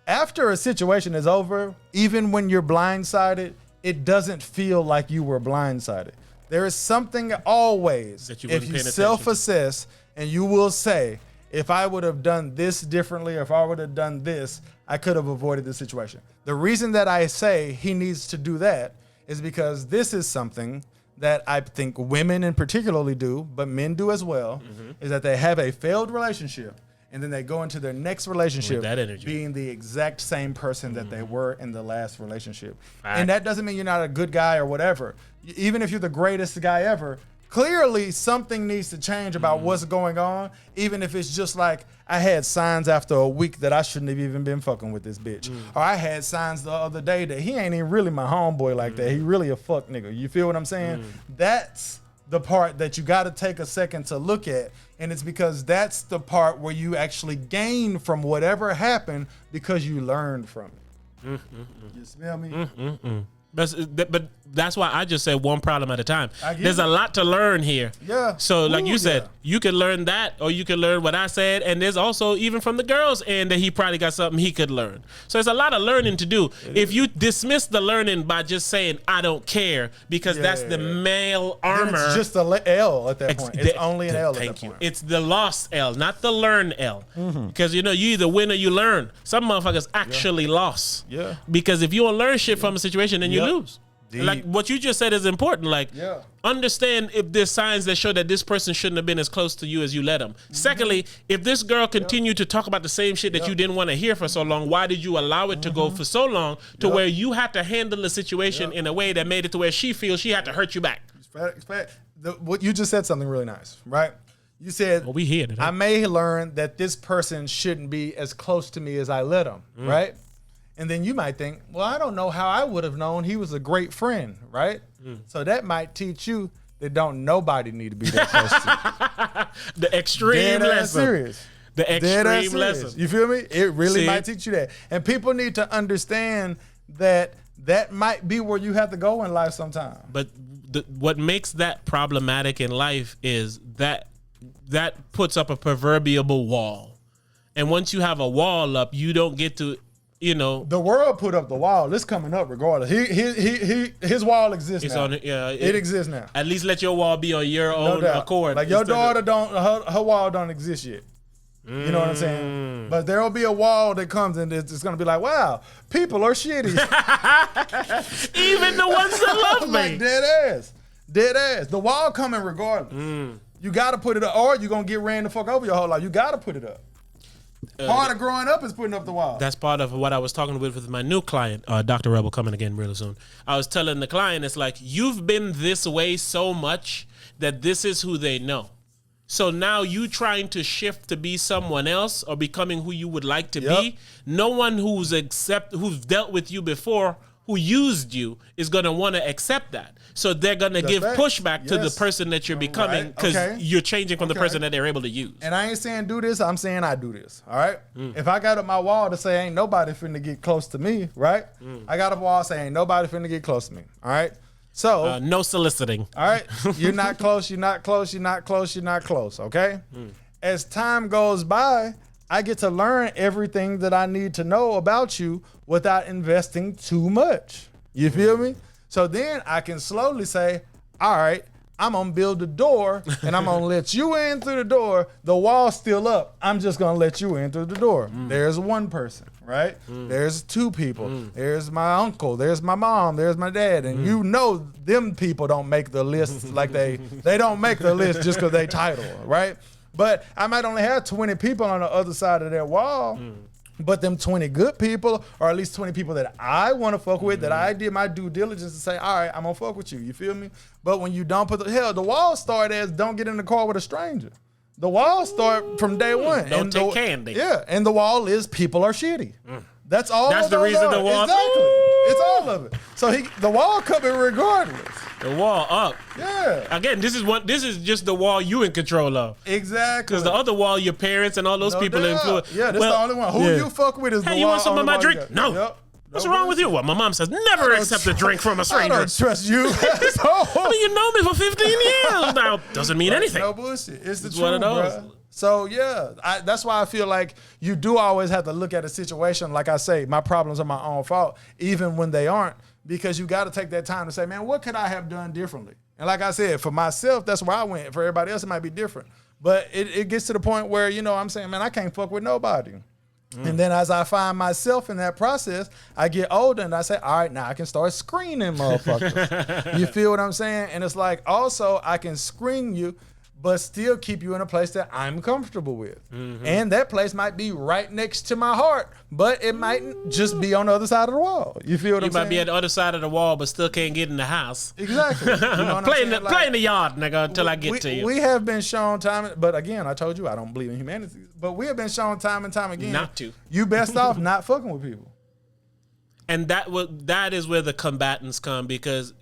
Speaker 1: After a situation is over, even when you're blindsided, it doesn't feel like you were blindsided. There is something always, if you self-assess and you will say, if I would have done this differently, or if I would have done this, I could have avoided this situation. The reason that I say he needs to do that is because this is something that I think women in particularly do, but men do as well, is that they have a failed relationship and then they go into their next relationship being the exact same person that they were in the last relationship. And that doesn't mean you're not a good guy or whatever. Even if you're the greatest guy ever, clearly something needs to change about what's going on, even if it's just like, I had signs after a week that I shouldn't have even been fucking with this bitch. Or I had signs the other day that he ain't even really my homeboy like that. He really a fuck nigga. You feel what I'm saying? That's the part that you got to take a second to look at. And it's because that's the part where you actually gain from whatever happened because you learned from it. You smell me?
Speaker 2: But that's why I just said one problem at a time. There's a lot to learn here. Yeah. So like you said, you could learn that, or you could learn what I said. And there's also, even from the girl's end, that he probably got something he could learn. So there's a lot of learning to do. If you dismiss the learning by just saying, I don't care, because that's the male armor. Then it's
Speaker 1: just a L at that point. It's only an L at that point.
Speaker 2: It's the lost L, not the learn L. Because, you either win or you learn. Some motherfuckers actually lost. Yeah. Because if you don't learn shit from a situation, then you lose. Deep. Like what you just said is important. Like, understand if there's signs that show that this person shouldn't have been as close to you as you let him. Secondly, if this girl continued to talk about the same shit that you didn't want to hear for so long, why did you allow it to go for so long to where you had to handle the situation in a way that made it to where she feels she had to hurt you back?
Speaker 1: What you just said something really nice, right? You said,
Speaker 2: we hear it,
Speaker 1: I may learn that this person shouldn't be as close to me as I let him, right? And then you might think, well, I don't know how I would have known he was a great friend, right? So that might teach you that don't nobody need to be that close to you.
Speaker 2: The extreme lesson. Serious. The extreme lesson.
Speaker 1: You feel me? It really might teach you that. And people need to understand that that might be where you have to go in life sometime.
Speaker 2: But what makes that problematic in life is that puts up a proverbial wall. And once you have a wall up, you don't get to... the world put up the wall. It's coming up regardless. His wall exists now. It exists now. At least let your wall be on your own accord.
Speaker 1: Like your daughter her wall don't exist yet. You know what I'm saying? But there'll be a wall that comes and it's gonna be like, wow, people are shitty.
Speaker 2: Even the ones that love me.
Speaker 1: Like dead ass. The wall coming regardless. You gotta put it up, or you're gonna get ran the fuck over your whole life. You gotta put it up. Part of growing up is putting up the wall.
Speaker 2: That's part of what I was talking with my new client, Dr. Rebel, coming again really soon. I was telling the client, it's like, you've been this way so much that this is who they know. So now you trying to shift to be someone else or becoming who you would like to be. No one who's dealt with you before, who used you, is going to want to accept that. So they're going to give pushback to the person that you're becoming because you're changing from the person that they're able to use.
Speaker 1: And I ain't saying do this. I'm saying I do this. All right. If I got up my wall to say ain't nobody finna get close to me, right? I got up a wall saying ain't nobody finna get close to me. All right. So
Speaker 2: no soliciting.
Speaker 1: All right. You're not close. You're not close. You're not close. You're not close. Okay. As time goes by, I get to learn everything that I need to know about you without investing too much. You feel me? So then I can slowly say, all right, I'm going to build the door and I'm going to let you in through the door. The wall's still up. I'm just going to let you in through the door. There's one person, right? There's two people. There's my uncle. There's my mom. There's my dad. And you know them people don't make the list like they don't make the list just because they title, right? But I might only have 20 people on the other side of that wall. But them 20 good people, or at least 20 people that I want to fuck with, that I did my due diligence to say, all right, I'm going to fuck with you. You feel me? But when you don't put the wall start as don't get in the car with a stranger. The wall start from day one.
Speaker 2: Don't take candy.
Speaker 1: Yeah, and the wall is people are shitty. That's all.
Speaker 2: That's the reason the wall.
Speaker 1: Exactly. It's all of it. So the wall coming regardless.
Speaker 2: The wall up.
Speaker 1: Yeah.
Speaker 2: Again, this is just the wall you in control of.
Speaker 1: Exactly.
Speaker 2: Because the other wall, your parents and all those people influence.
Speaker 1: Yeah, that's the only one. Who you fuck with is the wall.
Speaker 2: Hey, you want some of my drink? No.
Speaker 1: Yep.
Speaker 2: What's wrong with you? Well, my mom says never accept a drink from a stranger.
Speaker 1: I don't trust you.
Speaker 2: Well, you know me for 15 years now. Doesn't mean anything.
Speaker 1: No bullshit. It's the truth,
Speaker 2: one of those.
Speaker 1: Bro. So, yeah, that's why I feel like you do always have to look at a situation. Like I say, my problems are my own fault, even when they aren't, because you got to take that time to say, man, what could I have done differently? And like I said, for myself, that's where I went. For everybody else, it might be different. But it gets to the point where, I'm saying, man, I can't fuck with nobody. And then as I find myself in that process, I get older and I say, all right, now I can start screening motherfuckers. You feel what I'm saying? And it's like, also, I can screen you, but still keep you in a place that I'm comfortable with. And that place might be right next to my heart, but it might just be on the other side of the wall. You feel what I'm saying?
Speaker 2: You might be at the other side of the wall, but still can't get in the house.
Speaker 1: Exactly. You know
Speaker 2: play in the yard, nigga, until I get to you.
Speaker 1: We have been shown but again, I told you I don't believe in humanity, but we have been shown time and time again
Speaker 2: not to.
Speaker 1: You best off not fucking with people.
Speaker 2: And that is where the combatants come, because,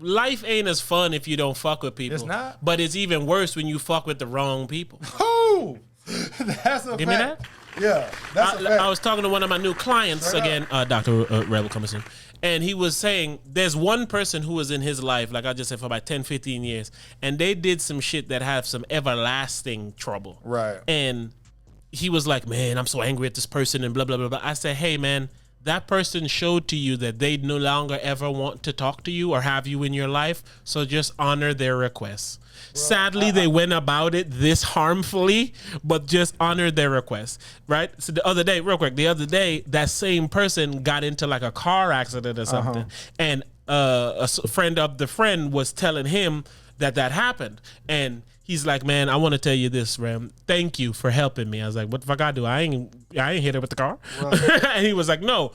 Speaker 2: life ain't as fun if you don't fuck with people.
Speaker 1: It's not.
Speaker 2: But it's even worse when you fuck with the wrong people.
Speaker 1: Oh, that's a fact.
Speaker 2: Give me that?
Speaker 1: Yeah, that's a fact.
Speaker 2: I was talking to one of my new clients, Dr. Rebel coming soon, and he was saying there's one person who was in his life, like I just said, for about 10, 15 years, and they did some shit that have some everlasting trouble.
Speaker 1: Right.
Speaker 2: And he was like, man, I'm so angry at this person and blah, blah, blah, blah. I said, hey, man, that person showed to you that they no longer ever want to talk to you or have you in your life, so just honor their requests. Well, sadly, they went about it this harmfully, but just honor their requests, right? So the other day, that same person got into like a car accident or something, and a friend of the friend was telling him that happened, and he's like, man, I want to tell you this, Ram. Thank you for helping me. I was like, what the fuck I do? I ain't hit her with the car. Right. And he was like, no,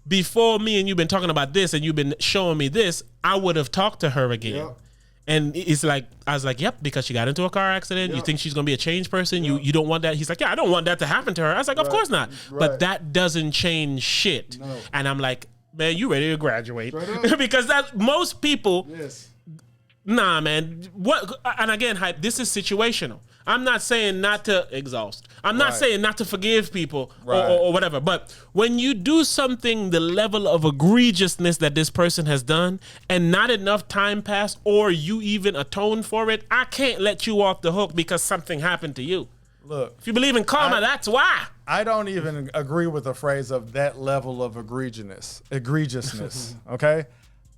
Speaker 2: before me and you've been talking about this and you've been showing me this, I would have talked to her again. Yep. And it's like, I was like, yep, because she got into a car accident. Yep. You think she's going to be a changed person? Yep. You don't want that. He's like, yeah, I don't want that to happen to her. I was like, of course not. Right. But that doesn't change shit. No. And I'm like, man, you ready to graduate? Because most people... Yes. Nah, man. What? And again, Hype, this is situational. I'm not saying not to exhaust. I'm not saying not to forgive people or whatever. But when you do something the level of egregiousness that this person has done and not enough time passed or you even atone for it, I can't let you off the hook because something happened to you.
Speaker 1: Look,
Speaker 2: if you believe in karma, that's why.
Speaker 1: I don't even agree with the phrase of that level of egregiousness. Okay?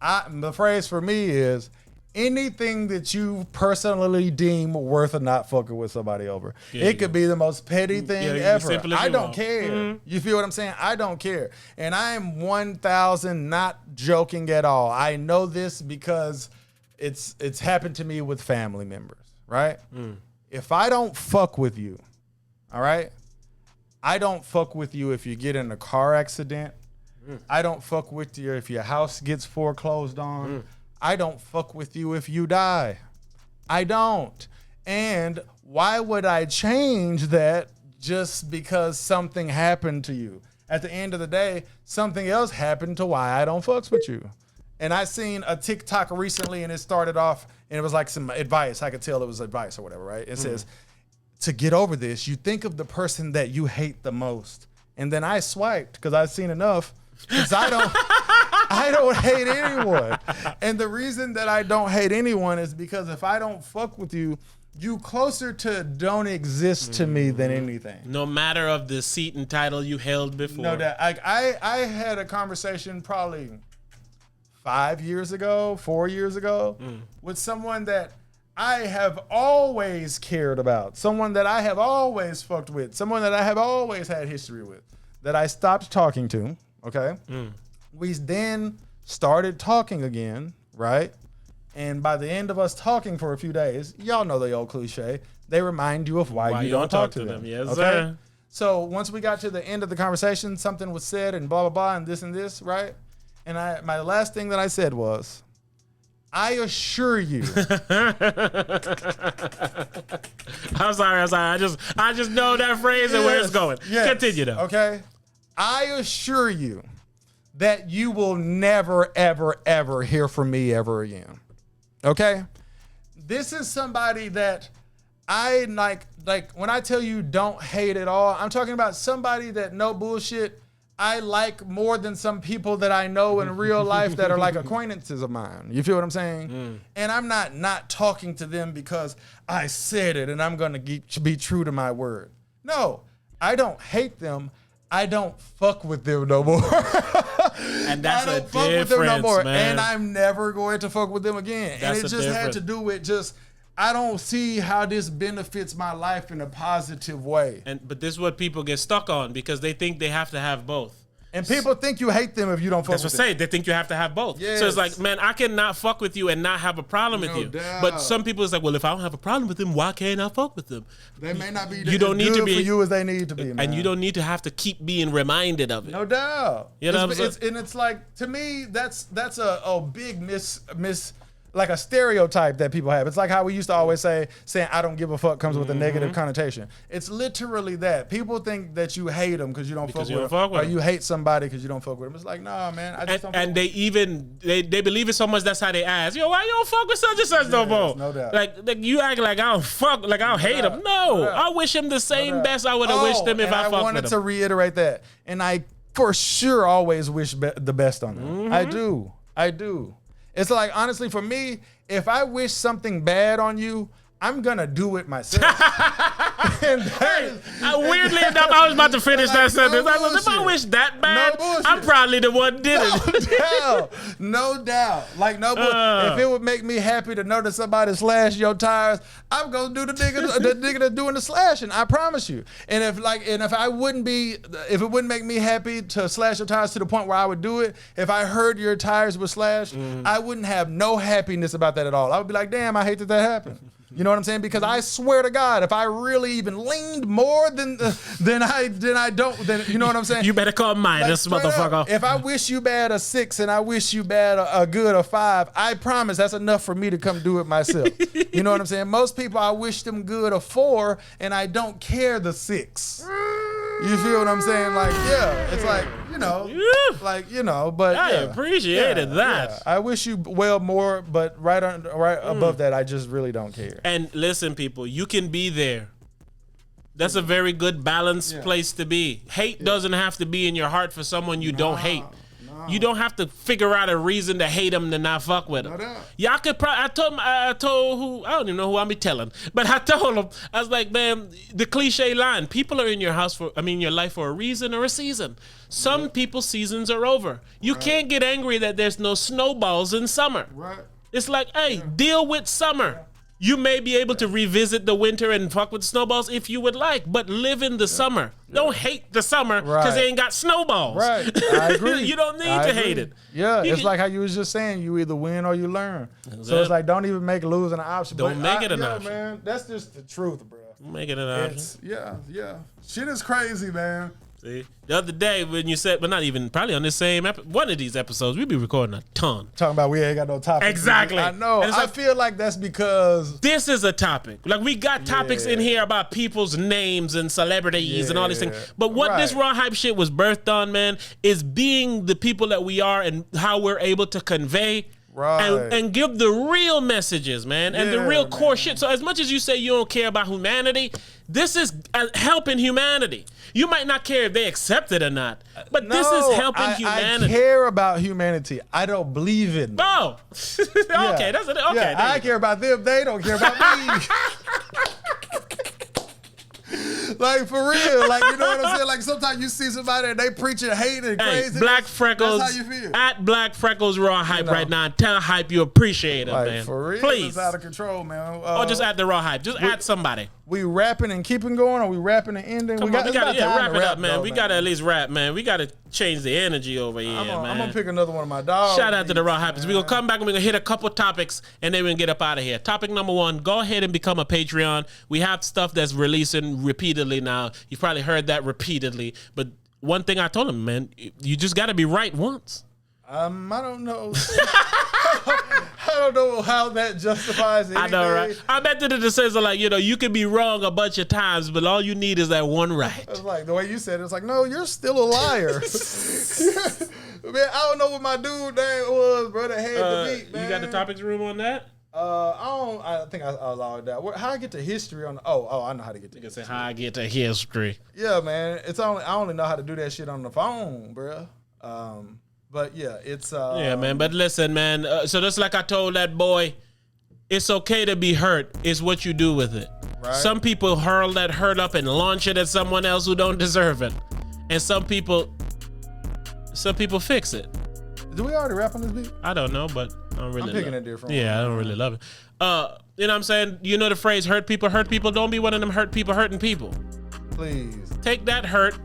Speaker 1: The phrase for me is, anything that you personally deem worth of not fucking with somebody over. It could be the most petty thing ever. I don't care. Mm-hmm. You feel what I'm saying? I don't care. And I am 1,000 not joking at all. I know this because it's happened to me with family members, right? If I don't fuck with you, all right, I don't fuck with you if you get in a car accident. I don't fuck with you if your house gets foreclosed on. I don't fuck with you if you die. I don't. And why would I change that just because something happened to you? At the end of the day, something else happened to why I don't fucks with you. And I seen a TikTok recently, and it started off, and it was like some advice. I could tell it was advice or whatever, right? It says, to get over this, you think of the person that you hate the most. And then I swiped because I've seen enough. Because I don't hate anyone. And the reason that I don't hate anyone is because if I don't fuck with you, you closer to don't exist to me than anything.
Speaker 2: No matter of the seat and title you held before.
Speaker 1: No doubt. I had a conversation probably 4 years ago with someone that I have always cared about, someone that I have always fucked with, someone that I have always had history with, that I stopped talking to. Okay. We then started talking again, right? And by the end of us talking for a few days, y'all know the old cliche, they remind you of why you don't talk to them.
Speaker 2: Yes,
Speaker 1: okay?
Speaker 2: sir.
Speaker 1: So once we got to the end of the conversation, something was said and blah, blah, blah, and this, right? And my last thing that I said was, I assure you.
Speaker 2: I'm sorry. I just know that phrase and where it's going.
Speaker 1: Yes.
Speaker 2: Continue though.
Speaker 1: Okay. I assure you that you will never, ever, ever hear from me ever again. Okay? This is somebody that I like when I tell you don't hate at all, I'm talking about somebody that no bullshit I like more than some people that I know in real life that are like acquaintances of mine. You feel what I'm saying? And I'm not talking to them because I said it and I'm going to be true to my word. No, I don't hate them. I don't fuck with them no more.
Speaker 2: And that's
Speaker 1: I don't fuck with them no more. And I'm never going to fuck with them again. And it just had to do with I don't see how this benefits my life in a positive way.
Speaker 2: But this is what people get stuck on because they think they have to have both.
Speaker 1: And people think you hate them if you don't fuck with them.
Speaker 2: That's what I say. They think you have to have both. Yes. So it's like, man, I cannot fuck with you and not have a problem with you.
Speaker 1: Doubt.
Speaker 2: But some people is like, well, if I don't have a problem with them, why can't I fuck with them?
Speaker 1: They may not be
Speaker 2: you don't need to be
Speaker 1: for you as they need to be, man.
Speaker 2: And you don't need to have to keep being reminded of it.
Speaker 1: No doubt.
Speaker 2: You know what I'm saying?
Speaker 1: And it's like, to me, that's a big like a stereotype that people have. It's like how we used to always saying I don't give a fuck comes with a negative connotation. It's literally that. People think that you hate them because you don't fuck with them. Or you hate somebody because you don't fuck with them. It's like, nah, man, I just don't fuck with them.
Speaker 2: And they believe it so much that's how they ask, yo, why you don't fuck with such and such no more?
Speaker 1: No doubt.
Speaker 2: Like you act like I don't fuck, like I don't hate him. No, I wish him the same best I would have wished him if I fucked with him.
Speaker 1: I wanted to reiterate that. And I for sure always wish the best on them. I do. It's like, honestly, for me, if I wish something bad on you, I'm going to do it myself.
Speaker 2: Weirdly enough, I was about to finish that sentence. If I wish that bad, I'm probably the one did it.
Speaker 1: No doubt. Like, no bullshit. If it would make me happy to know that somebody slashed your tires, I'm going to do the nigga that's doing the slashing. I promise you. And if it wouldn't make me happy to slash your tires to the point where I would do it, if I heard your tires were slashed, I wouldn't have no happiness about that at all. I would be like, damn, I hate that happened. You know what I'm saying? Because I swear to God, if I really even leaned more than I don't, then you know what I'm saying?
Speaker 2: You better call mine, this motherfucker.
Speaker 1: If I wish you bad a 6 and I wish you bad a good a 5, I promise that's enough for me to come do it myself. You know what I'm saying? Most people, I wish them good a 4 and I don't care the 6. You feel what I'm saying? Like, yeah, it's like, but
Speaker 2: I appreciated that.
Speaker 1: Yeah. I wish you well more, but right above that, I just really don't care.
Speaker 2: And listen, people, you can be there. That's a very good balanced place to be. Hate doesn't have to be in your heart for someone you don't hate. You don't have to figure out a reason to hate them to not fuck with them. Y'all could I told who, I don't even know who I'm telling, but I told him, I was like, man, the cliche line, people are in your your life for a reason or a season. Some people's seasons are over. You can't get angry that there's no snowballs in summer. Right. It's like, hey, deal with summer. You may be able to revisit the winter and fuck with snowballs if you would like, but live in the summer. Don't hate the summer because they ain't got snowballs.
Speaker 1: Right. I agree.
Speaker 2: You don't need to hate it.
Speaker 1: Yeah, it's like how you was just saying, you either win or you learn. So it's like, don't even make losing an option.
Speaker 2: Don't make it an option.
Speaker 1: Man, that's just the truth, bro.
Speaker 2: Make it an option.
Speaker 1: Yeah. Shit is crazy, man.
Speaker 2: See, the other day when you said, but not even probably on this same one of these episodes, we be recording a ton.
Speaker 1: Talking about we ain't got no topics.
Speaker 2: Exactly.
Speaker 1: I know. I feel like that's because
Speaker 2: this is a topic. Like we got topics in here about people's names and celebrities and all these things. But what this Raw Hype shit was birthed on, man, is being the people that we are and how we're able to convey. And give the real messages, man, and the real core shit. So as much as you say you don't care about humanity, this is helping humanity. You might not care if they accept it or not, but this is helping humanity.
Speaker 1: I care about humanity. I don't believe in them.
Speaker 2: Oh, okay, that's it. Okay,
Speaker 1: yeah, I care about them. They don't care about me. Like, for real. Like, you know what I'm saying? Like, sometimes you see somebody and they preaching hate and crazy.
Speaker 2: Black Freckles.
Speaker 1: That's how you feel.
Speaker 2: At Black Freckles Raw Hype right now. Tell Hype you appreciate it, man.
Speaker 1: For real.
Speaker 2: Please.
Speaker 1: It's out of control, man.
Speaker 2: Or just at the Raw Hype. Just add somebody.
Speaker 1: We rapping and keeping going, or we rapping and ending?
Speaker 2: We gotta wrap it up, man. We gotta at least rap, man. We gotta change the energy over here, man.
Speaker 1: I'm gonna pick another one of my dogs.
Speaker 2: Shout out to the Raw Hypers. We're gonna come back and we're gonna hit a couple topics and then we're gonna get up out of here. Topic number 1, go ahead and become a Patreon. We have stuff that's releasing repeatedly now. You've probably heard that repeatedly. But one thing I told him, man, you just gotta be right once.
Speaker 1: I don't know. I don't know how that justifies anything.
Speaker 2: I know, right? I bet that it says like, you know, you can be wrong a bunch of times, but all you need is that one right.
Speaker 1: It's like the way you said it. It's like, no, you're still a liar. Man, I don't know what my dude name was, bro. That had the beat, man.
Speaker 2: You got the topics room on that?
Speaker 1: I think I allowed that. How I get to history on? I know how to get to.
Speaker 2: You can say how I get to history.
Speaker 1: Yeah, man. I only know how to do that shit on the phone, bro. But yeah, it's
Speaker 2: yeah, man. But listen, man. So just like I told that boy, it's okay to be hurt. It's what you do with it. Right. Some people hurl that hurt up and launch it at someone else who don't deserve it, and some people fix it.
Speaker 1: Do we already rap on this beat?
Speaker 2: I don't know, but I don't really.
Speaker 1: I'm picking it different.
Speaker 2: Yeah, I don't really love it. You know what I'm saying? You know the phrase "hurt people, hurt people." Don't be one of them hurt people hurting people.
Speaker 1: Please
Speaker 2: take that hurt,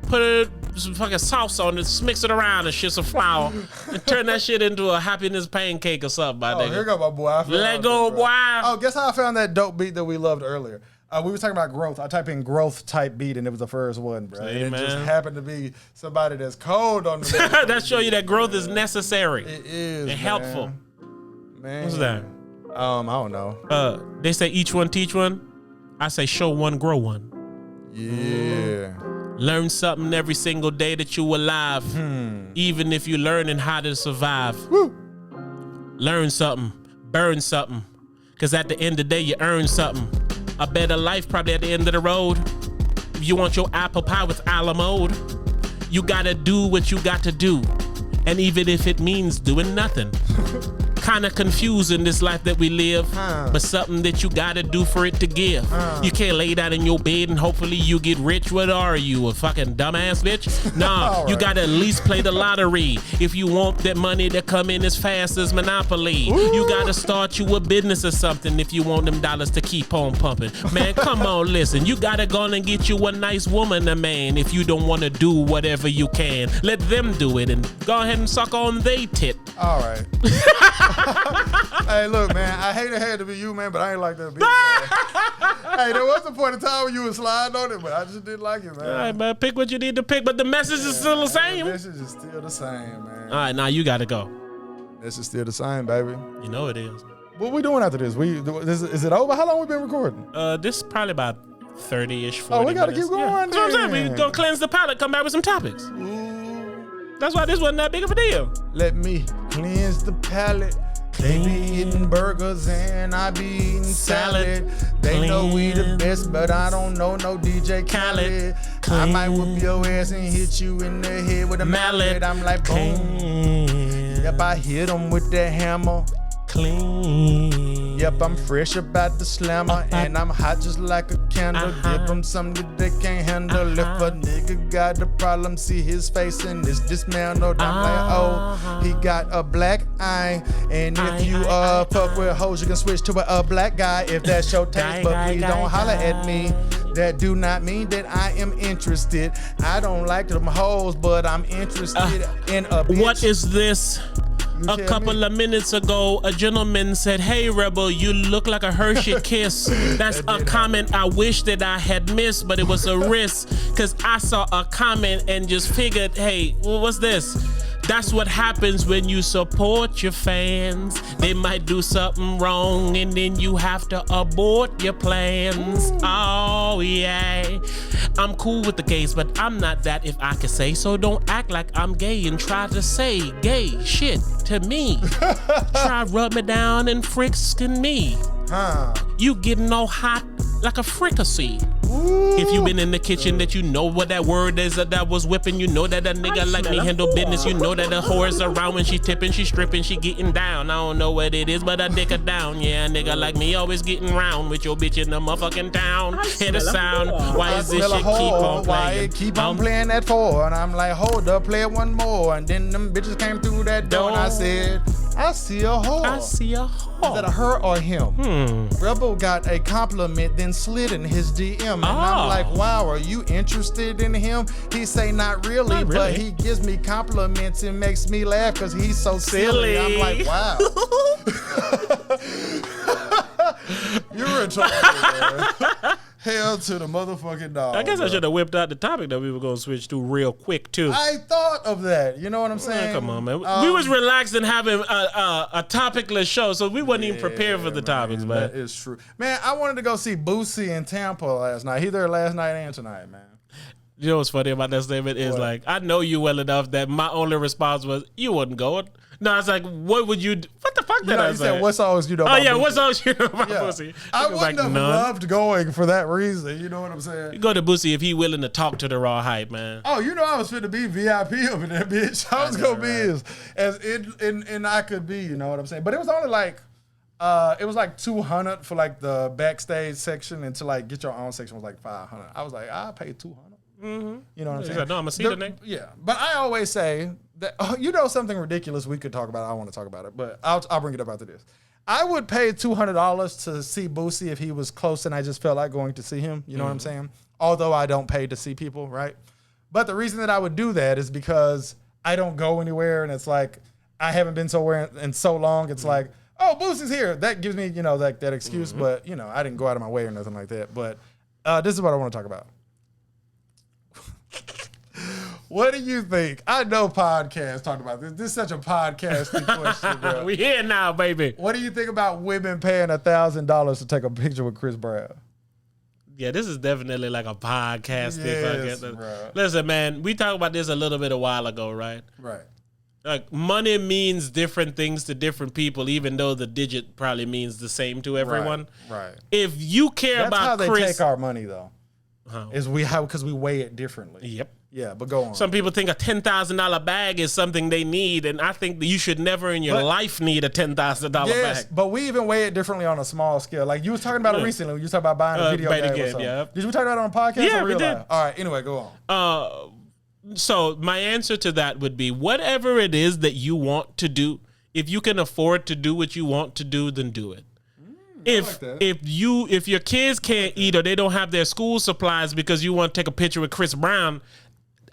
Speaker 2: put some fucking sauce on it, mix it around and shit, some flour, and turn that shit into a happiness pancake or something.
Speaker 1: Here go my boy.
Speaker 2: Let go, boy.
Speaker 1: Oh, guess how I found that dope beat that we loved earlier? We were talking about growth. I typed in growth type beat and it was the first one, bro.
Speaker 2: See,
Speaker 1: and it just happened to be somebody that's cold on the
Speaker 2: that show you that growth is necessary.
Speaker 1: It is.
Speaker 2: And helpful.
Speaker 1: Man.
Speaker 2: What's that?
Speaker 1: I don't know.
Speaker 2: They say each one teach one. I say show one, grow one.
Speaker 1: Yeah.
Speaker 2: Learn something every single day that you're alive. Even if you're learning how to survive.
Speaker 1: Woo.
Speaker 2: Learn something. Burn something. Because at the end of the day, you earn something. A better life probably at the end of the road. If you want your apple pie with a la mode, you gotta do what you got to do. And even if it means doing nothing. Kind of confusing this life that we live, but something that you gotta do for it to give. You can't lay down in your bed and hopefully you get rich. What are you, a fucking dumbass bitch? Nah, you gotta at least play the lottery if you want that money to come in as fast as Monopoly. Ooh. You gotta start you a business or something if you want them dollars to keep on pumping. Man, come on, listen. You gotta go and get you a nice woman, a man, if you don't wanna do whatever you can. Let them do it and go ahead and suck on they tit.
Speaker 1: All right. Hey, look, man, I hate it had to be you, man, but I ain't like that beat, man. Hey, there was a point in time when you was sliding on it, but I just didn't like it, man.
Speaker 2: All right, man, pick what you need to pick, but the message is still the same.
Speaker 1: The message is still the same, man.
Speaker 2: All right, now you got to go.
Speaker 1: This is still the same, baby.
Speaker 2: You know it is.
Speaker 1: What we doing after this? Is it over? How long we been recording?
Speaker 2: This is probably about 30-ish, 40
Speaker 1: Oh, we got to
Speaker 2: minutes.
Speaker 1: keep going.
Speaker 2: Yeah. That's what I'm saying. We're going to cleanse the palate, come back with some topics.
Speaker 1: Ooh.
Speaker 2: That's why this wasn't that big of a deal.
Speaker 1: Let me cleanse the palate. They be eating burgers and I be eating salad. They know we the best, but I don't know no DJ Khaled. I might whip your ass and hit you in the head with a mallet. I'm like, boom. Yep, I hit them with that hammer.
Speaker 2: Clean.
Speaker 1: Yep, I'm fresh about the slammer, and I'm hot just like a candle. Give them something that they can't handle. If a nigga got a problem, see his face and it's dismantled. I'm like, oh, he got a black eye, and if you fuck with hoes, you can switch to a black guy if that's your taste. But please don't holler at me. That do not mean that I am interested. I don't like them hoes, but I'm interested in a bitch.
Speaker 2: What is this? A couple of minutes ago, a gentleman said, "Hey, Rebel, you look like a Hershey Kiss." That's a comment I wish that I had missed, but it was a risk because I saw a comment and just figured, hey, what's this? That's what happens when you support your fans. They might do something wrong and then you have to abort your plans. Oh, yeah. I'm cool with the gays, but I'm not that if I could say so. Don't act like I'm gay and try to say gay shit to me. Try rub me down and frisking me. You getting all hot like a fricassee. If you been in the kitchen, that you know what that word is that was whipping. You know that a nigga like me handle business. You know that the whore's around when she tipping, she stripping, she getting down. I don't know what it is, but I dick her down. Yeah, a nigga like me always getting round with your bitch in the motherfucking town. Hear the sound. Why is this shit keep on playing?
Speaker 1: Why it keep on playing that for? And I'm like, hold up, play it one more. And then them bitches came through that door and I said, I see a whore.
Speaker 2: I see a whore.
Speaker 1: Is that a her or him? Rebel got a compliment, then slid in his DM. And I'm like, wow, are you interested in him? He say, not really, but he gives me compliments and makes me laugh because he's so silly. I'm like, wow. You're in trouble, man. Hell to the motherfucking dog.
Speaker 2: I guess I should have whipped out the topic that we were going to switch to real quick, too.
Speaker 1: I thought of that. You know what I'm saying?
Speaker 2: Come on, man. We was relaxed and having a topicless show, so we wasn't even prepared for the topics, man.
Speaker 1: That is true. Man, I wanted to go see Boosie in Tampa last night. He there last night and tonight, man.
Speaker 2: You know what's funny about that statement is like, I know you well enough that my only response was, you wasn't going. No, I was like, what would you do? What the fuck did I say?
Speaker 1: Said, what songs you know about Boosie?
Speaker 2: What songs you know about Boosie?
Speaker 1: I wouldn't have loved going for that reason. You know what I'm saying?
Speaker 2: You go to Boosie if he willing to talk to the Raw Hype, man.
Speaker 1: Oh, you know I was finna be VIP over there, bitch. I was gonna be as in I could be, you know what I'm saying? But it was only like, it was like $200 for like the backstage section, and to like get your own section was like $500. I was like, I'll pay $200. You know what I'm saying?
Speaker 2: Like, no, I'm gonna see the name.
Speaker 1: Yeah, but I always say that you know something ridiculous we could talk about. I don't want to talk about it, but I'll bring it up after this. I would pay $200 to see Boosie if he was close and I just felt like going to see him. You know what I'm saying? Although I don't pay to see people, right? But the reason that I would do that is because I don't go anywhere, and it's like I haven't been somewhere in so long. It's like, oh, Boosie's here. That gives me, you know, that excuse. But you know, I didn't go out of my way or nothing like that. But this is what I want to talk about. What do you think? I know podcasts talk about this. This is such a podcasting question, bro.
Speaker 2: We here now, baby.
Speaker 1: What do you think about women paying $1,000 to take a picture with Chris Brown?
Speaker 2: Yeah, this is definitely like a podcasting.
Speaker 1: Yes, bro.
Speaker 2: Listen, man, we talked about this a little bit a while ago, right?
Speaker 1: Right.
Speaker 2: Like, money means different things to different people, even though the digit probably means the same to everyone.
Speaker 1: Right.
Speaker 2: If you care about
Speaker 1: Chris,
Speaker 2: Chris,
Speaker 1: that's how they take our money, though. Is because we weigh it differently.
Speaker 2: Yep.
Speaker 1: Yeah, but go on.
Speaker 2: Some people think a $10,000 bag is something they need, and I think that you should never in your life need a $10,000
Speaker 1: yes,
Speaker 2: bag.
Speaker 1: But we even weigh it differently on a small scale. Like you was talking about it recently. You was talking about buying a video game.
Speaker 2: Yeah.
Speaker 1: Did we talk about it on a podcast?
Speaker 2: Yeah,
Speaker 1: or real
Speaker 2: we did.
Speaker 1: life? All right. Anyway, go
Speaker 2: on. So my answer to that would be whatever it is that you want to do. If you can afford to do what you want to do, then do it. If your kids can't eat or they don't have their school supplies because you want to take a picture with Chris Brown,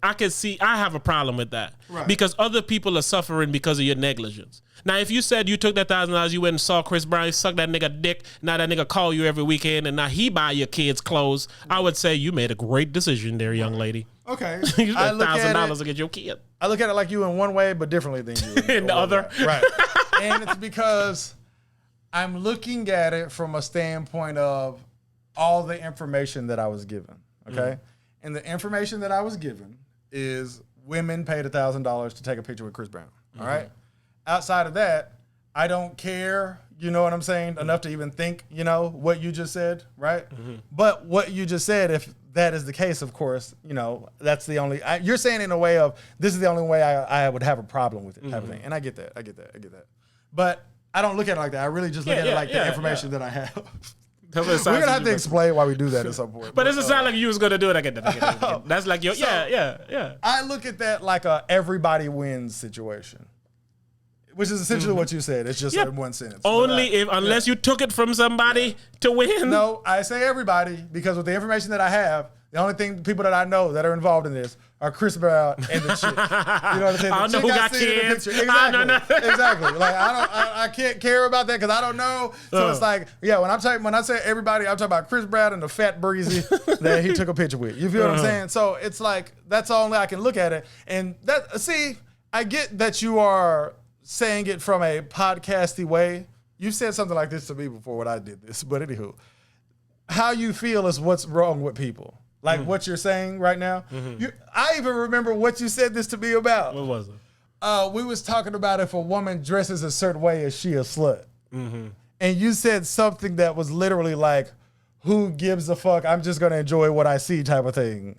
Speaker 2: I have a problem with that. Right. Because other people are suffering because of your negligence. Now, if you said you took that $1,000, you went and saw Chris Brown, suck that nigga dick, now that nigga call you every weekend, and now he buy your kids clothes, I would say you made a great decision there, young lady.
Speaker 1: Okay.
Speaker 2: You spent $1,000 to get your kid.
Speaker 1: I look at it like you in one way, but differently than you.
Speaker 2: In the other.
Speaker 1: Right. And it's because I'm looking at it from a standpoint of all the information that I was given, okay? And the information that I was given is women paid $1,000 to take a picture with Chris Brown, all right? Outside of that, I don't care, you know what I'm saying, enough to even think, you know, what you just said, right? But what you just said, if that is the case, of course, you know, that's the only, you're saying in a way of, this is the only way I would have a problem with it type of thing. And I get that. But I don't look at it like that. I really just look at it like the information that I have.
Speaker 2: We're
Speaker 1: going to have to explain why we do that at some point.
Speaker 2: But it doesn't sound like you was going to do it. I get that. That's like your, yeah.
Speaker 1: I look at that like a everybody wins situation. Which is essentially what you said. It's just in one sentence.
Speaker 2: Only unless you took it from somebody to win.
Speaker 1: No, I say everybody because with the information that I have, the only people that I know that are involved in this are Chris Brown and the chick. You know what I'm saying?
Speaker 2: I don't know who got kids.
Speaker 1: Exactly. Exactly. Like I can't care about that because I don't know. So it's like, when I say everybody, I'm talking about Chris Brown and the fat breezy that he took a picture with. You feel what I'm saying? So it's like that's only I can look at it. And I get that you are saying it from a podcasty way. You said something like this to me before when I did this, but anywho, how you feel is what's wrong with people. Like what you're saying right now. I even remember what you said this to me about.
Speaker 2: What was it?
Speaker 1: We was talking about if a woman dresses a certain way, is she a slut? And you said something that was literally like, who gives a fuck? I'm just going to enjoy what I see type of thing.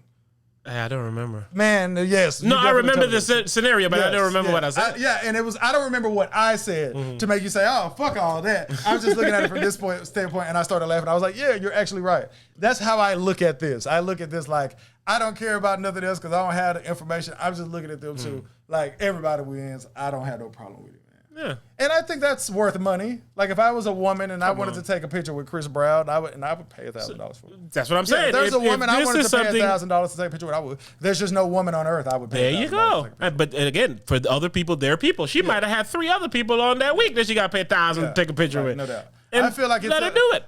Speaker 2: I don't remember.
Speaker 1: Man, yes.
Speaker 2: No, I remember the scenario, but I don't remember what I said.
Speaker 1: And I don't remember what I said to make you say, oh, fuck all that. I was just looking at it from this standpoint, and I started laughing. I was like, yeah, you're actually right. That's how I look at this. I look at this like, I don't care about nothing else because I don't have the information. I'm just looking at them too. Like, everybody wins. I don't have no problem with it.
Speaker 2: Yeah.
Speaker 1: And I think that's worth money. Like if I was a woman and I wanted to take a picture with Chris Brown, I would pay $1,000 for it.
Speaker 2: That's what I'm saying.
Speaker 1: If there's a woman I wanted to pay $1,000 to take a picture with, I would. There's just no woman on earth I would pay.
Speaker 2: There you go. But again, for the other people, they're people. She might have had 3 other people on that week that she got paid $1,000 to take a picture with.
Speaker 1: No doubt.
Speaker 2: And
Speaker 1: I feel like
Speaker 2: let her do it.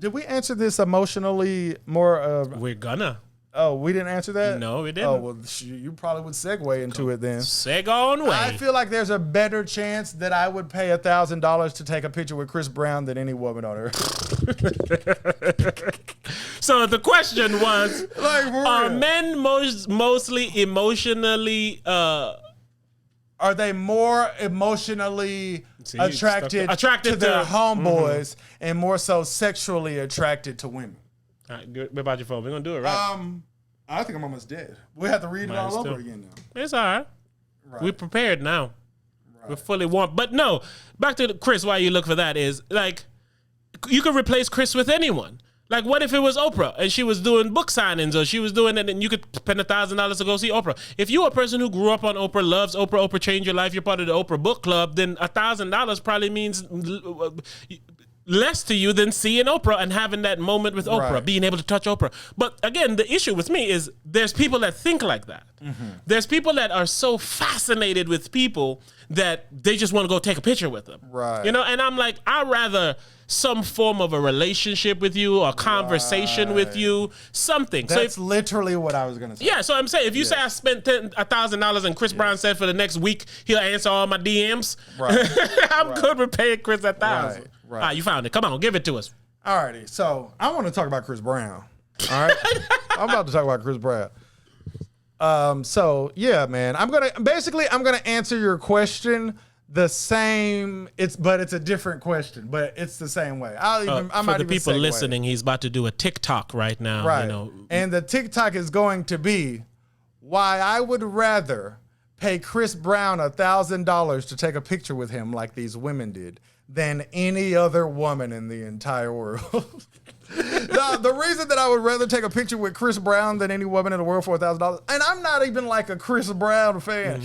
Speaker 1: Did we answer this emotionally more?
Speaker 2: We're gonna.
Speaker 1: Oh, we didn't answer that?
Speaker 2: No, we didn't.
Speaker 1: Oh, well, you probably would segue into it then.
Speaker 2: Seg on way.
Speaker 1: I feel like there's a better chance that I would pay $1,000 to take a picture with Chris Brown than any woman on earth.
Speaker 2: So the question was,
Speaker 1: are
Speaker 2: men mostly emotionally...
Speaker 1: are they more emotionally attracted to their homeboys and more so sexually attracted to women?
Speaker 2: All right, good. What about your phone? We're going to do it, right?
Speaker 1: I think I'm almost dead. We have to read it all over again now.
Speaker 2: It's all right. We're prepared now. We're fully warm. But no, back to Chris, why you look for that is, like, you could replace Chris with anyone. Like, what if it was Oprah and she was doing book signings or she was doing it and you could spend $1,000 to go see Oprah? If you're a person who grew up on Oprah, loves Oprah, Oprah changed your life, you're part of the Oprah book club, then $1,000 probably means less to you than seeing Oprah and having that moment with Oprah, being able to touch Oprah. But again, the issue with me is there's people that think like that. There's people that are so fascinated with people that they just want to go take a picture with them.
Speaker 1: Right.
Speaker 2: You know, and I'm like, I'd rather some form of a relationship with you, a conversation with you, something.
Speaker 1: That's literally what I was going to say.
Speaker 2: Yeah, so I'm saying, if you say I spent $1,000 and Chris Brown said for the next week he'll answer all my DMs, I'm good with paying Chris $1,000. Right. You found it. Come on, give it to us.
Speaker 1: All righty. So I want to talk about Chris Brown. All right. I'm about to talk about Chris Brown. So yeah, man, I'm gonna answer your question the same. But it's a different question, but it's the same way.
Speaker 2: For the people listening, he's about to do a TikTok right now.
Speaker 1: Right.
Speaker 2: You know.
Speaker 1: And the TikTok is going to be why I would rather pay Chris Brown $1,000 to take a picture with him like these women did than any other woman in the entire world. The reason that I would rather take a picture with Chris Brown than any woman in the world for $1,000, and I'm not even like a Chris Brown fan.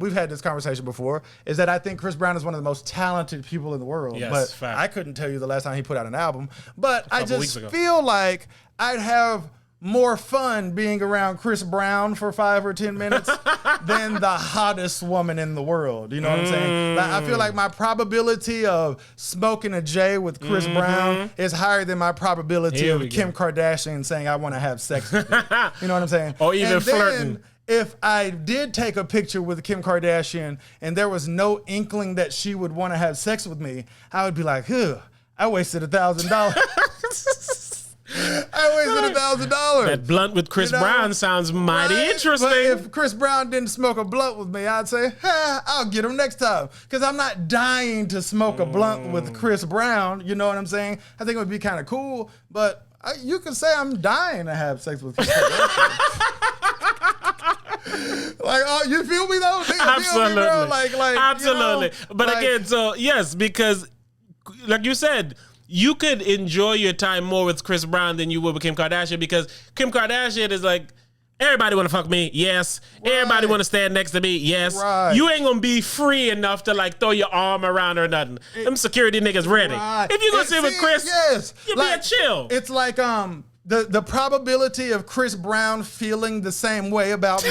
Speaker 1: We've had this conversation before, is that I think Chris Brown is one of the most talented people in the world.
Speaker 2: Yes,
Speaker 1: but
Speaker 2: fact.
Speaker 1: I couldn't tell you the last time he put out an album. But I just feel like I'd have more fun being around Chris Brown for 5 or 10 minutes than the hottest woman in the world. You know what I'm saying? Like, I feel like my probability of smoking a J with Chris Brown is higher than my probability of Kim Kardashian saying I want to have sex with her. You know what I'm saying?
Speaker 2: Or even flirting.
Speaker 1: If I did take a picture with Kim Kardashian and there was no inkling that she would want to have sex with me, I would be like, I wasted $1,000. I wasted $1,000.
Speaker 2: That blunt with Chris Brown sounds mighty interesting.
Speaker 1: But if Chris Brown didn't smoke a blunt with me, I'd say, I'll get him next time. Because I'm not dying to smoke a blunt with Chris Brown. You know what I'm saying? I think it would be kind of cool. But you can say I'm dying to have sex with Chris Brown. Like, you feel me though?
Speaker 2: Absolutely.
Speaker 1: Feel me, bro? Like,
Speaker 2: absolutely.
Speaker 1: You know,
Speaker 2: but
Speaker 1: like,
Speaker 2: again, so yes, because like you said, you could enjoy your time more with Chris Brown than you would with Kim Kardashian, because Kim Kardashian is like, everybody want to fuck me, yes. Right. Everybody want to stand next to me, yes. Right. You ain't gonna be free enough to like throw your arm around her or nothing. Them security niggas ready. Right. If you gonna sit with Chris, you like, be a chill.
Speaker 1: It's like the probability of Chris Brown feeling the same way about me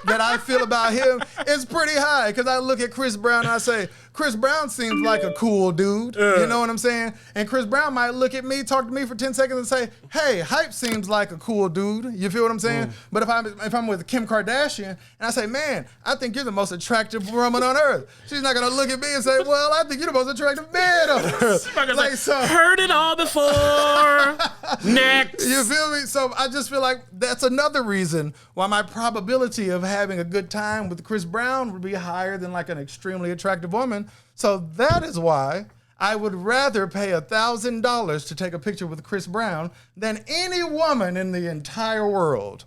Speaker 1: that I feel about him is pretty high, because I look at Chris Brown and I say, Chris Brown seems like a cool dude. You know what I'm saying? And Chris Brown might look at me, talk to me for 10 seconds and say, hey, Hype seems like a cool dude. You feel what I'm saying? But if I'm with Kim Kardashian and I say, man, I think you're the most attractive woman on earth, she's not going to look at me and say, well, I think you're the most attractive man on earth.
Speaker 2: Like, so, heard it all before. Next.
Speaker 1: You feel me? So I just feel like that's another reason why my probability of having a good time with Chris Brown would be higher than like an extremely attractive woman. So that is why I would rather pay $1,000 to take a picture with Chris Brown than any woman in the entire world.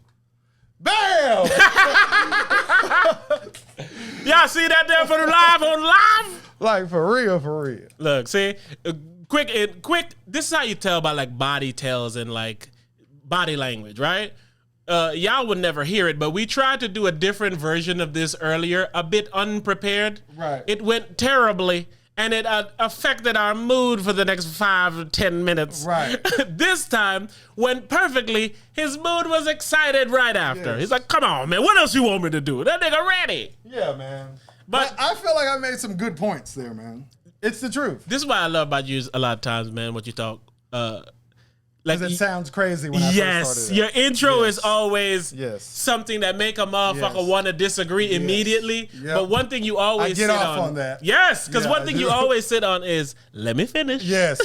Speaker 1: Bam!
Speaker 2: Y'all see that there for the live on live?
Speaker 1: Like, for real.
Speaker 2: Look, see, quick. This is how you tell by like body tells and like body language, right? Y'all would never hear it, but we tried to do a different version of this earlier, a bit unprepared.
Speaker 1: Right.
Speaker 2: It went terribly, and it affected our mood for the next 5 or 10 minutes.
Speaker 1: Right.
Speaker 2: This time went perfectly. His mood was excited right after. Yes. He's like, come on, man, what else you want me to do? That nigga ready.
Speaker 1: Yeah, man. But I feel like I made some good points there, man. It's the truth.
Speaker 2: This is why I love about you a lot of times, man, what you talk.
Speaker 1: Like, it sounds crazy when I first started.
Speaker 2: Your intro is always something that make a motherfucker want to disagree immediately. Yep. But one thing you always sit on that. Yes, because one thing you always sit on is, let me finish.
Speaker 1: Yes.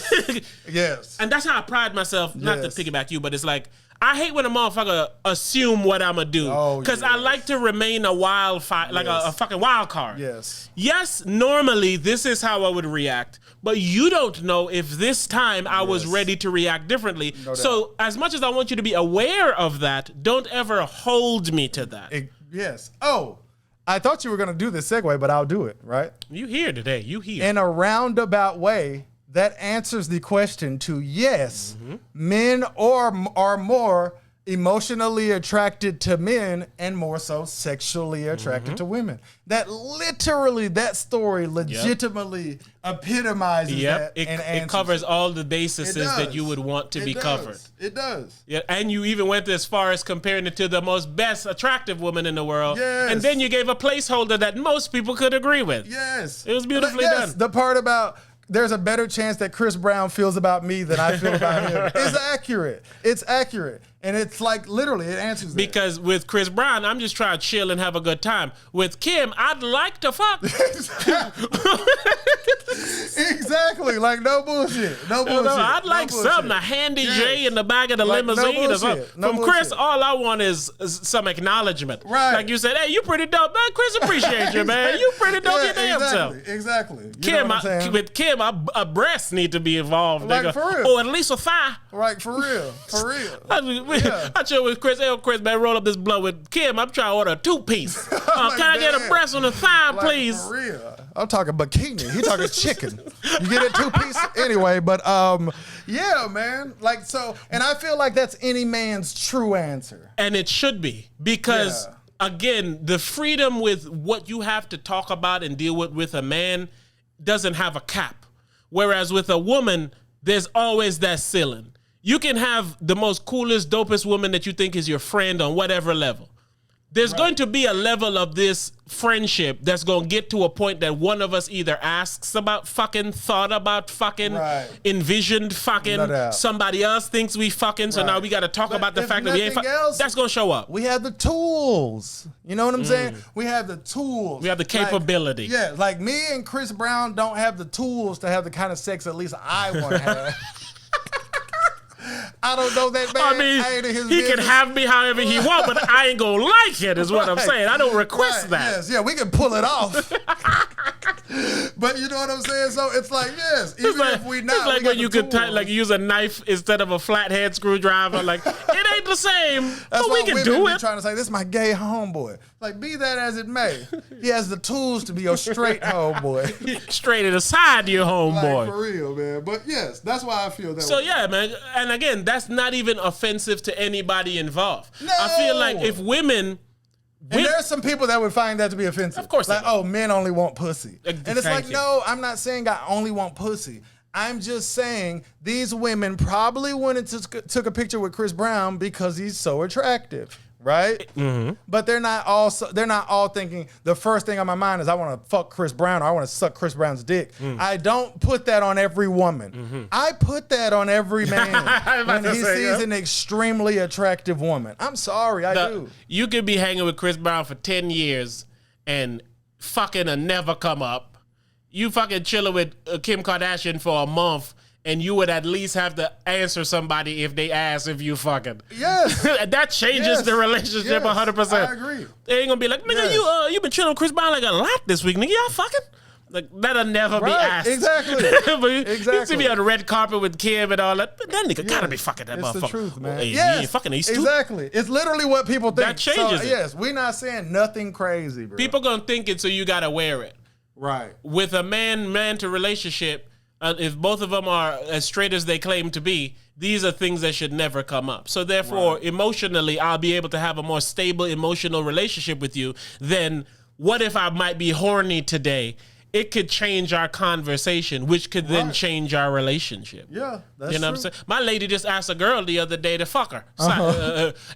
Speaker 1: Yes.
Speaker 2: And that's how I pride myself, not to piggyback you, but it's like, I hate when a motherfucker assume what I'm going to do. Because I like to remain a wildfire, like a fucking wild card.
Speaker 1: Yes.
Speaker 2: Yes, normally this is how I would react. But you don't know if this time I was ready to react differently. No doubt. So as much as I want you to be aware of that, don't ever hold me to that.
Speaker 1: Yes. Oh, I thought you were going to do this segue, but I'll do it, right?
Speaker 2: You here today. You here.
Speaker 1: In a roundabout way, that answers the question to yes, men are more emotionally attracted to men and more so sexually attracted to women. That literally, that story legitimately epitomizes that and answers.
Speaker 2: It covers all the bases that you would want to be covered.
Speaker 1: It does.
Speaker 2: Yeah, and you even went as far as comparing it to the most best attractive woman in the world.
Speaker 1: Yes.
Speaker 2: And then you gave a placeholder that most people could agree with.
Speaker 1: Yes.
Speaker 2: It was beautifully done.
Speaker 1: The part about there's a better chance that Chris Brown feels about me than I feel about him is accurate. It's accurate. And it's like, literally, it answers that.
Speaker 2: Because with Chris Brown, I'm just trying to chill and have a good time. With Kim, I'd like to fuck.
Speaker 1: Exactly. Like, no bullshit. No bullshit.
Speaker 2: I'd like something, a handy J in the back of the limousine or something. From Chris, all I want is some acknowledgement.
Speaker 1: Right.
Speaker 2: Like you said, hey, you pretty dope. Man, Chris appreciate you, man. You pretty dope your damn self.
Speaker 1: Exactly.
Speaker 2: Kim, with Kim, a breast need to be involved.
Speaker 1: Like,
Speaker 2: nigga.
Speaker 1: for real.
Speaker 2: Or at least a thigh.
Speaker 1: Right, for real. For real.
Speaker 2: I chill with Chris. Hey, Chris, man, roll up this blunt with Kim. I'm trying to order a 2-piece. Can I get a breast on the thigh, please?
Speaker 1: For real. I'm talking bikini. He talking chicken. You get it 2-piece anyway. But yeah, man. Like, so, and I feel like that's any man's true answer.
Speaker 2: And it should be, because again, the freedom with what you have to talk about and deal with a man doesn't have a cap. Whereas with a woman, there's always that ceiling. You can have the most coolest, dopest woman that you think is your friend on whatever level. There's going to be a level of this friendship that's going to get to a point that one of us either asks about fucking, thought about fucking, envisioned fucking, somebody else thinks we fucking, so now we got to talk about the fact that we ain't fucking. That's going to show up.
Speaker 1: We have the tools. You know what I'm saying? We have the tools.
Speaker 2: We have the capability.
Speaker 1: Like, like me and Chris Brown don't have the tools to have the kind of sex at least I want to have. I don't know that man.
Speaker 2: I mean, he can have me however he wants, but I ain't gonna like it, is what I'm saying. I don't request that.
Speaker 1: Yes, yeah, we can pull it off. But you know what I'm saying? So it's like, yes, even if we not.
Speaker 2: It's like when you could like use a knife instead of a flathead screwdriver. Like, it ain't the same.
Speaker 1: That's
Speaker 2: but
Speaker 1: why
Speaker 2: we can
Speaker 1: women
Speaker 2: do
Speaker 1: be
Speaker 2: it.
Speaker 1: trying to say, this is my gay homeboy. Like, be that as it may. He has the tools to be your straight homeboy.
Speaker 2: Straight it aside, your homeboy.
Speaker 1: Like, for real, man. But yes, that's why I feel that
Speaker 2: So
Speaker 1: way.
Speaker 2: yeah, man. And again, that's not even offensive to anybody involved.
Speaker 1: No.
Speaker 2: I feel like if women...
Speaker 1: And there's some people that would find that to be offensive.
Speaker 2: Of course.
Speaker 1: Like, oh, men only want pussy. And it's
Speaker 2: Thank
Speaker 1: like,
Speaker 2: you.
Speaker 1: no, I'm not saying I only want pussy. I'm just saying these women probably took a picture with Chris Brown because he's so attractive, right? Mm-hmm. But they're not all thinking the first thing on my mind is I want to fuck Chris Brown or I want to suck Chris Brown's dick. I don't put that on every woman. Mm-hmm. I put that on every man when he sees an extremely attractive woman. I'm sorry, I do.
Speaker 2: You could be hanging with Chris Brown for 10 years and fucking never come up. You fucking chilling with Kim Kardashian for a month, and you would at least have to answer somebody if they ask if you fucking.
Speaker 1: Yes.
Speaker 2: That changes the relationship 100%.
Speaker 1: I agree.
Speaker 2: They ain't gonna be like, nigga, you been chilling with Chris Brown like a lot this week, nigga. Y'all fucking? Like, that'll never be asked.
Speaker 1: Exactly.
Speaker 2: But
Speaker 1: Exactly.
Speaker 2: You see me on the red carpet with Kim and all that. But that nigga gotta be fucking that
Speaker 1: it's
Speaker 2: motherfucker.
Speaker 1: It's the truth, man.
Speaker 2: Hey,
Speaker 1: yes.
Speaker 2: You ain't fucking these two.
Speaker 1: Exactly. It's literally what people think.
Speaker 2: That changes it.
Speaker 1: Yes, we're not saying nothing crazy, bro.
Speaker 2: People gonna think it, so you gotta wear it.
Speaker 1: Right.
Speaker 2: With a man to relationship, if both of them are as straight as they claim to be, these are things that should never come up. So therefore, emotionally, I'll be able to have a more stable emotional relationship with you than what if I might be horny today? It could change our conversation, which could then change our relationship.
Speaker 1: Yeah, that's
Speaker 2: you know
Speaker 1: true.
Speaker 2: what I'm saying? My lady just asked a girl the other day to fuck her.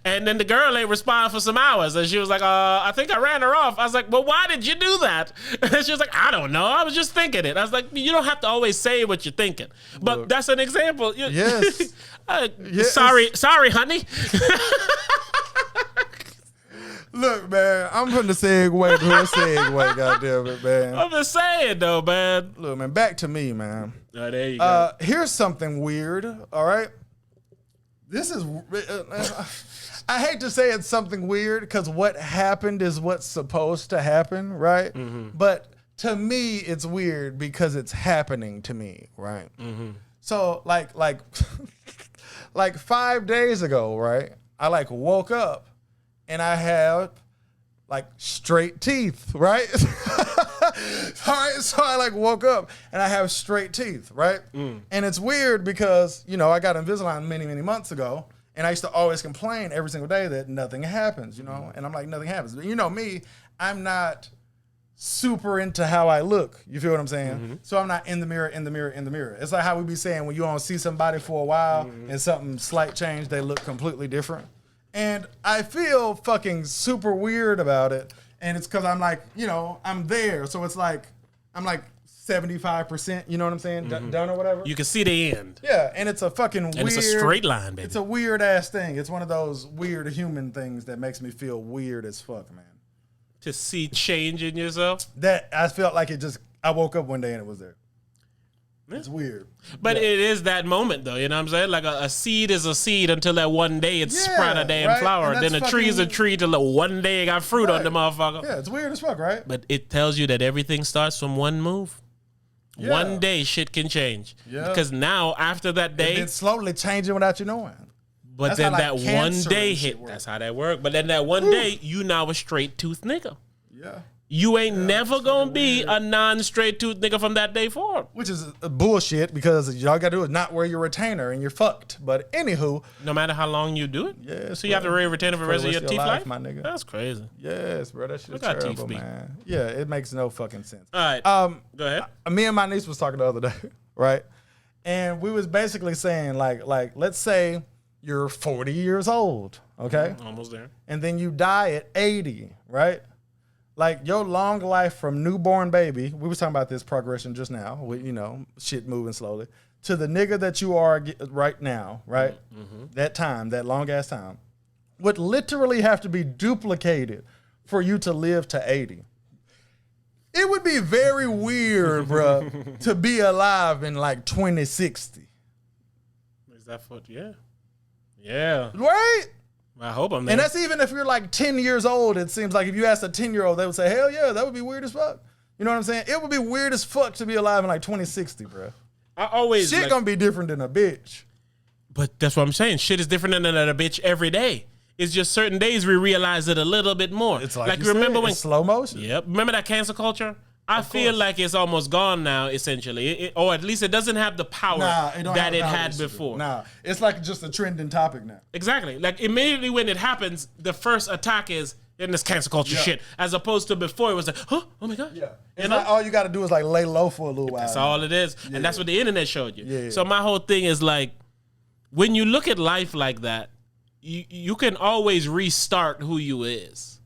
Speaker 2: And then the girl ain't respond for some hours. And she was like, I think I ran her off. I was like, well, why did you do that? And she was like, I don't know. I was just thinking it. I was like, you don't have to always say what you're thinking. But
Speaker 1: Look,
Speaker 2: that's an example.
Speaker 1: Yes. Yes.
Speaker 2: Sorry, honey.
Speaker 1: Look, man, I'm putting the segue to a segue, goddamn it, man.
Speaker 2: I'm just saying, though, man.
Speaker 1: Look, man, back to me, man.
Speaker 2: Oh, there you go.
Speaker 1: Here's something weird, all right? This is... I hate to say it's something weird because what happened is what's supposed to happen, right? Mm-hmm. But to me, it's weird because it's happening to me, right? Mm-hmm. So, like 5 days ago, right, I, woke up and I have, straight teeth, right? All right, so I, woke up and I have straight teeth, right? Mm. And it's weird because, I got Invisalign many, many months ago, and I used to always complain every single day that nothing happens, And I'm like, nothing happens. But me, I'm not super into how I look. You feel what I'm saying? Mm-hmm. So I'm not in the mirror. It's like how we be saying when you don't see somebody for a while and something slight change, they look completely different. And I feel fucking super weird about it. And it's because I'm I'm there. So it's like, I'm 75%, you know what I'm saying? Done or whatever.
Speaker 2: You can see the end.
Speaker 1: Yeah, and it's a fucking weird.
Speaker 2: And it's a straight line, baby.
Speaker 1: It's a weird ass thing. It's one of those weird human things that makes me feel weird as fuck, man.
Speaker 2: To see change in yourself?
Speaker 1: That I felt like I woke up one day and it was there. It's weird.
Speaker 2: But it is that moment, though. You know what I'm saying? Like a seed is a seed until that one day it sprout a damn flower. Then a tree is a tree till one day it got fruit on the motherfucker.
Speaker 1: Yeah, it's weird as fuck, right?
Speaker 2: But it tells you that everything starts from one move. Yeah. One day shit can change. Yeah. Because now, after that day...
Speaker 1: It's slowly changing without you knowing.
Speaker 2: But then that one day hit. That's how that worked. But then that one day, you now a straight tooth nigga.
Speaker 1: Yeah.
Speaker 2: You ain't never gonna be a non-straight tooth nigga from that day forward.
Speaker 1: Which is bullshit because y'all gotta do is not wear your retainer and you're fucked. But anywho.
Speaker 2: No matter how long you do it?
Speaker 1: Yes.
Speaker 2: So you have to wear a retainer for the rest of your teeth life?
Speaker 1: My nigga.
Speaker 2: That's crazy.
Speaker 1: Yes, bro. That shit's terrible, man. Yeah, it makes no fucking sense.
Speaker 2: All right. Go ahead.
Speaker 1: Me and my niece was talking the other day, right? And we was basically saying, like, let's say you're 40 years old, okay?
Speaker 2: Almost there.
Speaker 1: And then you die at 80, right? Like your long life from newborn baby, we was talking about this progression just now, with, shit moving slowly, to the nigga that you are right now, right? Mm-hmm. That time, that long ass time, would literally have to be duplicated for you to live to 80. It would be very weird, bro, to be alive in 2060.
Speaker 2: Is that for, yeah. Yeah.
Speaker 1: Right?
Speaker 2: I hope I'm there.
Speaker 1: And that's even if you're 10 years old. It seems like if you asked a 10-year-old, they would say, hell yeah, that would be weird as fuck. You know what I'm saying? It would be weird as fuck to be alive in 2060, bro.
Speaker 2: I always
Speaker 1: shit gonna be different than a bitch.
Speaker 2: But that's what I'm saying. Shit is different than a bitch every day. It's just certain days we realize it a little bit more.
Speaker 1: It's like you
Speaker 2: remember
Speaker 1: said,
Speaker 2: when
Speaker 1: it's slow motion.
Speaker 2: Yep. Remember that cancel culture? I feel like it's almost gone now, essentially. Or at least it doesn't have the power that it had before.
Speaker 1: Nah, it's like just a trending topic now.
Speaker 2: Exactly. Like immediately when it happens, the first attack is in this cancel culture shit, as opposed to before it was like, oh my God.
Speaker 1: Yeah. It's like all you got to do is like lay low for a little while.
Speaker 2: That's all it is. Yeah. And that's what the internet showed you.
Speaker 1: Yeah.
Speaker 2: So my whole thing is like, when you look at life like that, you can always restart who you is.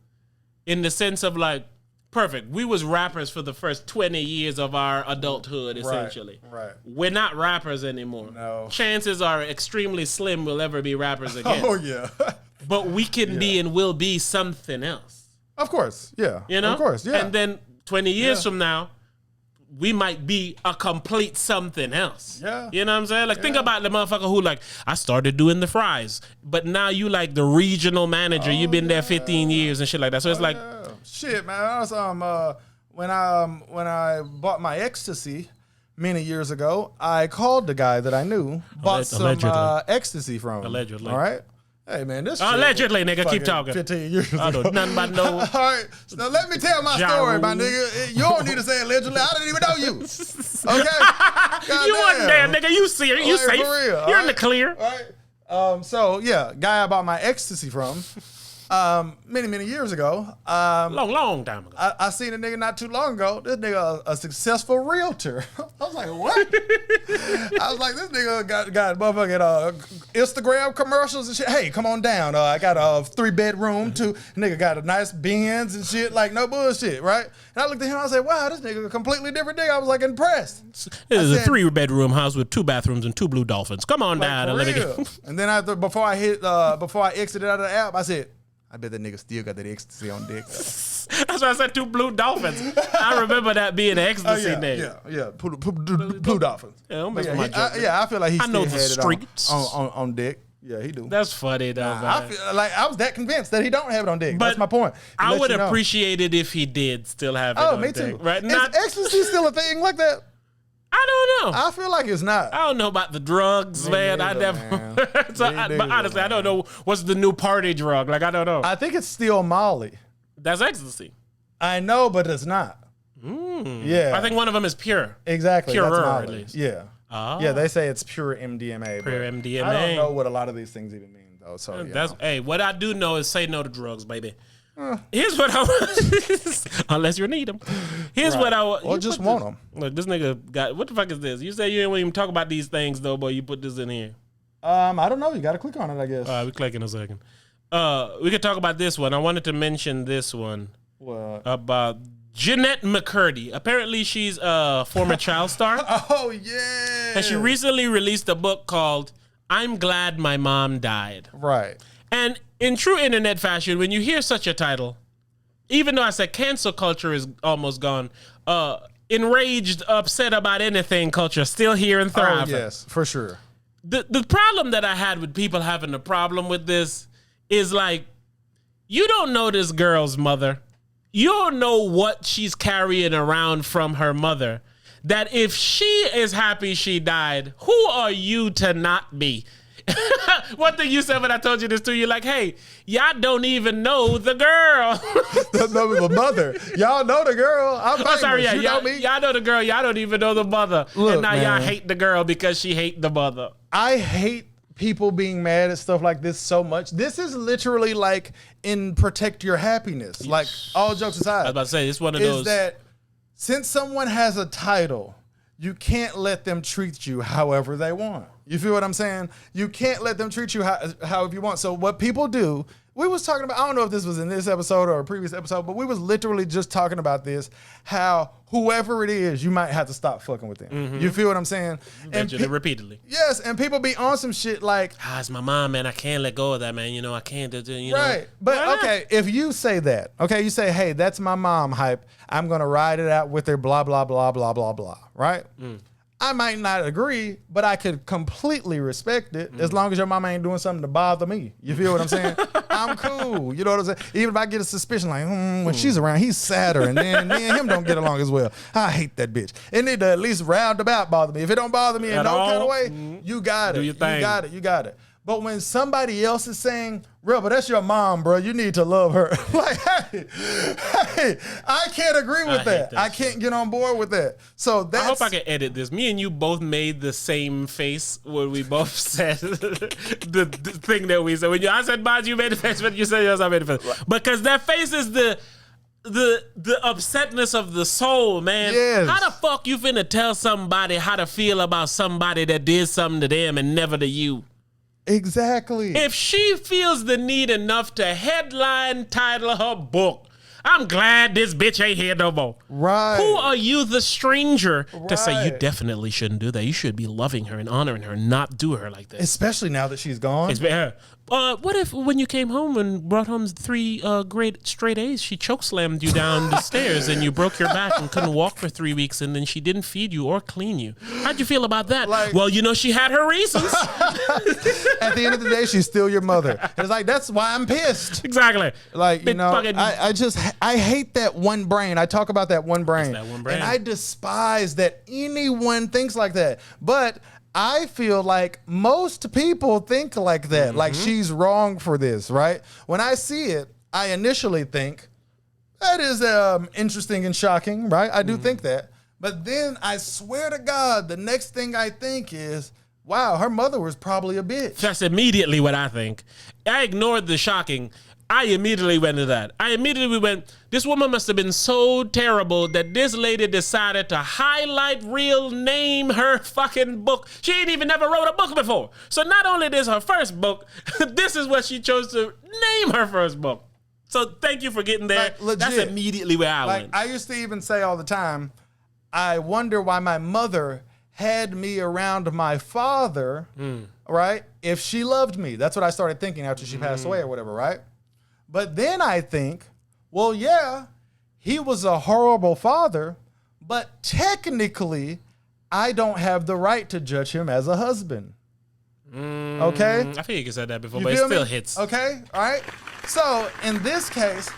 Speaker 2: In the sense of like, perfect. We was rappers for the first 20 years of our adulthood, essentially.
Speaker 1: Right.
Speaker 2: We're not rappers anymore.
Speaker 1: No.
Speaker 2: Chances are extremely slim we'll ever be rappers again.
Speaker 1: Oh, yeah.
Speaker 2: But we can be and will be something else.
Speaker 1: Of course, yeah.
Speaker 2: You know?
Speaker 1: Of course, yeah.
Speaker 2: And then 20 years from now, we might be a complete something else.
Speaker 1: Yeah.
Speaker 2: You know what I'm saying? Like, think about the motherfucker who, like, I started doing the fries, but now you, like, the regional manager. You've been there 15 years and shit like that. So it's like...
Speaker 1: Yeah. Shit, man. I was, when I bought my ecstasy many years ago, I called the guy that I knew, bought some ecstasy from him.
Speaker 2: Allegedly.
Speaker 1: All right? Hey, man, this
Speaker 2: allegedly, nigga, keep talking.
Speaker 1: 15 years ago.
Speaker 2: I don't know nothing about no...
Speaker 1: All right, so let me tell my story, my nigga. You don't need to say allegedly. I didn't even know you. Okay?
Speaker 2: You wasn't there, nigga. You see her. You safe.
Speaker 1: For real,
Speaker 2: You're in the clear.
Speaker 1: All right? So, yeah, guy I bought my ecstasy from many years ago.
Speaker 2: Long time ago.
Speaker 1: I seen a nigga not too long ago. This nigga a successful realtor. I was like, what? I was like, this nigga got motherfucking Instagram commercials and shit. Hey, come on down. I got a 3-bedroom, nigga got a nice Benz and shit, like no bullshit, right? And I looked at him, I said, wow, this nigga a completely different nigga. I was like impressed.
Speaker 2: It is a 3-bedroom house with 2 bathrooms and 2 blue dolphins. Come on down and let me get.
Speaker 1: And then before I exited out of the app, I said, I bet that nigga still got that ecstasy on dick.
Speaker 2: That's why I said 2 blue dolphins. I remember that being an ecstasy name.
Speaker 1: Yeah. Blue dolphins.
Speaker 2: Yeah, my joke.
Speaker 1: I feel like he still
Speaker 2: the
Speaker 1: had
Speaker 2: streets.
Speaker 1: it on dick. Yeah, he do.
Speaker 2: That's funny though.
Speaker 1: I feel like I was that convinced that he don't have it on dick. That's my point.
Speaker 2: I would appreciate it if he did still have it on dick. Oh, me too. Right?
Speaker 1: Is ecstasy still a thing like that?
Speaker 2: I don't know.
Speaker 1: I feel like it's not.
Speaker 2: I don't know about the drugs, man. I never. But honestly, I don't know what's the new party drug. Like, I don't know.
Speaker 1: I think it's still Molly.
Speaker 2: That's ecstasy.
Speaker 1: I know, but it's not. Yeah.
Speaker 2: I think one of them is pure.
Speaker 1: Exactly.
Speaker 2: Purer,
Speaker 1: that's
Speaker 2: at least.
Speaker 1: Yeah.
Speaker 2: Oh.
Speaker 1: Yeah, they say it's pure MDMA.
Speaker 2: Pure MDMA.
Speaker 1: I don't know what a lot of these things even mean, though. So
Speaker 2: hey, what I do know is say no to drugs, baby. Here's what I want. Unless you need them. Here's what I want.
Speaker 1: Or just want them.
Speaker 2: Look, this nigga got. What the fuck is this? You say you didn't even talk about these things though, but you put this in here.
Speaker 1: I don't know. You got to click on it, I guess.
Speaker 2: All right, we click in a second. We could talk about this one. I wanted to mention this one.
Speaker 1: What?
Speaker 2: About Jennette McCurdy. Apparently, she's a former child star.
Speaker 1: Oh yeah.
Speaker 2: And she recently released a book called "I'm Glad My Mom Died."
Speaker 1: Right.
Speaker 2: And in true internet fashion, when you hear such a title, even though I said cancel culture is almost gone, enraged, upset about anything culture still here and thriving.
Speaker 1: Oh, yes, for sure.
Speaker 2: The problem that I had with people having a problem with this is like, you don't know this girl's mother. You don't know what she's carrying around from her mother. That if she is happy she died, who are you to not be? One thing you said when I told you this too, you're like, hey, y'all don't even know the girl.
Speaker 1: The mother. Y'all know the girl. I'm
Speaker 2: sorry, yeah, y'all know the girl. Y'all don't even know the mother.
Speaker 1: Look,
Speaker 2: and now
Speaker 1: man,
Speaker 2: y'all hate the girl because she hate the mother.
Speaker 1: I hate people being mad at stuff like this so much. This is literally like in Protect Your Happiness. Like, all jokes aside.
Speaker 2: I was about to say, it's one of those.
Speaker 1: Is that since someone has a title, you can't let them treat you however they want. You feel what I'm saying? You can't let them treat you however you want. So what people do, we was talking about, I don't know if this was in this episode or a previous episode, but we was literally just talking about this, how whoever it is, you might have to stop fucking with them. Mm-hmm. You feel what I'm saying?
Speaker 2: Mentioned it repeatedly.
Speaker 1: Yes, and people be on some shit like,
Speaker 2: it's my mom, man. I can't let go of that, man. You know, I can't do you know.
Speaker 1: Right. But okay, if you say that, okay, you say, hey, that's my mom hype. I'm going to ride it out with her, blah, blah, blah, blah, blah, blah, right? I might not agree, but I could completely respect it as long as your mama ain't doing something to bother me. You feel what I'm saying? I'm cool. You know what I'm saying? Even if I get a suspicion like, when she's around, he's sadder, and then me and him don't get along as well. I hate that bitch. It need to at least roundabout bother me. If it don't bother me in no kind of way, you got it. You got it. You got it. But when somebody else is saying, Rebel, that's your mom, bro. You need to love her. Like, hey, I can't agree with that. I can't get on board with that. So that's...
Speaker 2: I hope I can edit this. Me and you both made the same face when we both said the thing that we said. When I said mine, you made the face, but you said yours, I made the face. Because that face is the upsetness of the soul, man.
Speaker 1: Yes.
Speaker 2: How the fuck you finna tell somebody how to feel about somebody that did something to them and never to you?
Speaker 1: Exactly.
Speaker 2: If she feels the need enough to headline title her book, I'm glad this bitch ain't here no more.
Speaker 1: Right.
Speaker 2: Who are you, the stranger, to say you definitely shouldn't do that? You should be loving her and honoring her, not do her like that.
Speaker 1: Especially now that she's gone.
Speaker 2: What if when you came home and brought home 3 great straight A's, she chokeslammed you down the stairs and you broke your back and couldn't walk for 3 weeks, and then she didn't feed you or clean you? How'd you feel about that? Like, well, you know, she had her reasons.
Speaker 1: At the end of the day, she's still your mother. It's like, that's why I'm pissed.
Speaker 2: Exactly.
Speaker 1: Like, you know, I hate that one brain. I talk about that one brain.
Speaker 2: That one brain.
Speaker 1: And I despise that anyone thinks like that. But I feel like most people think like that, like she's wrong for this, right? When I see it, I initially think that is interesting and shocking, right? I do think that. But then I swear to God, the next thing I think is, wow, her mother was probably a bitch.
Speaker 2: That's immediately what I think. I ignored the shocking. I immediately went to that. I immediately went, this woman must have been so terrible that this lady decided to highlight real name her fucking book. She ain't even never wrote a book before. So not only this her first book, this is what she chose to name her first book. So thank you for getting there.
Speaker 1: Like, legit.
Speaker 2: That's immediately where I went.
Speaker 1: I used to even say all the time, I wonder why my mother had me around my father, right? If she loved me. That's what I started thinking after she passed away or whatever, right? But then I think, well, yeah, he was a horrible father, but technically, I don't have the right to judge him as a husband. Okay?
Speaker 2: I think you said that before, but it still hits.
Speaker 1: Okay? All right? So, in this case,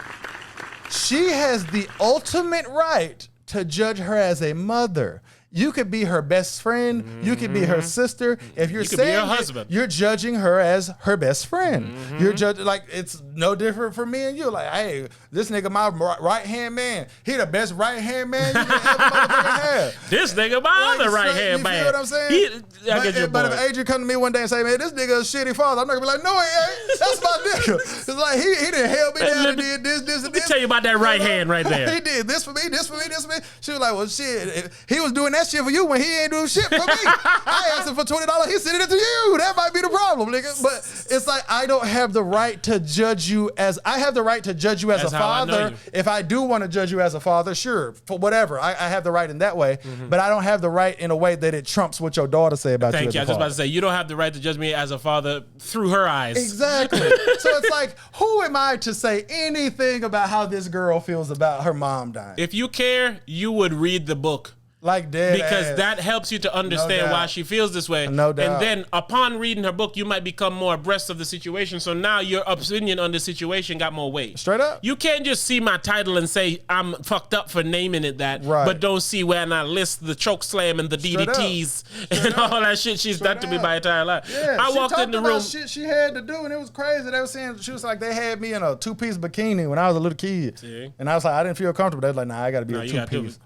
Speaker 1: she has the ultimate right to judge her as a mother. You could be her best friend. You could be her sister. If you're saying
Speaker 2: be her husband,
Speaker 1: you're judging her as her best friend. You're judging, like, it's no different for me and you. Like, hey, this nigga my right-hand man. He the best right-hand man you can ever motherfucking have.
Speaker 2: This nigga my other right-hand man.
Speaker 1: You feel what I'm saying? But if Adrian come to me one day and say, man, this nigga a shitty father, I'm not gonna be like, no, he ain't. That's my nigga. It's like, he done held me down and did this, and this.
Speaker 2: Let me tell you about that right hand right there.
Speaker 1: He did this for me, this for me, this for me. She was like, well, shit, he was doing that shit for you when he ain't doing shit for me. I asked him for $20. He sent it to you. That might be the problem, nigga. But it's like, I don't have the right to judge you as, I have the right to judge you as a father. If I do want to judge you as a father, sure, for whatever. I have the right in that way, but I don't have the right in a way that it trumps what your daughter say about you as a father.
Speaker 2: I was just about to say, you don't have the right to judge me as a father through her eyes.
Speaker 1: Exactly. So it's like, who am I to say anything about how this girl feels about her mom dying?
Speaker 2: If you care, you would read the book.
Speaker 1: Like dead
Speaker 2: because
Speaker 1: ass.
Speaker 2: That helps you to understand why she feels this way.
Speaker 1: No doubt.
Speaker 2: And then upon reading her book, you might become more abreast of the situation. So now your opinion on the situation got more weight.
Speaker 1: Straight up.
Speaker 2: You can't just see my title and say I'm fucked up for naming it that, but don't see when I list the choke slam and the DDTs and all that shit she's done to me my entire life.
Speaker 1: Yeah,
Speaker 2: I walked in the room.
Speaker 1: Shit she had to do, and it was crazy. They were saying she was like, they had me in a 2-piece bikini when I was a little kid. See? And I was like, I didn't feel comfortable. They was like, nah, I got to be a 2-piece.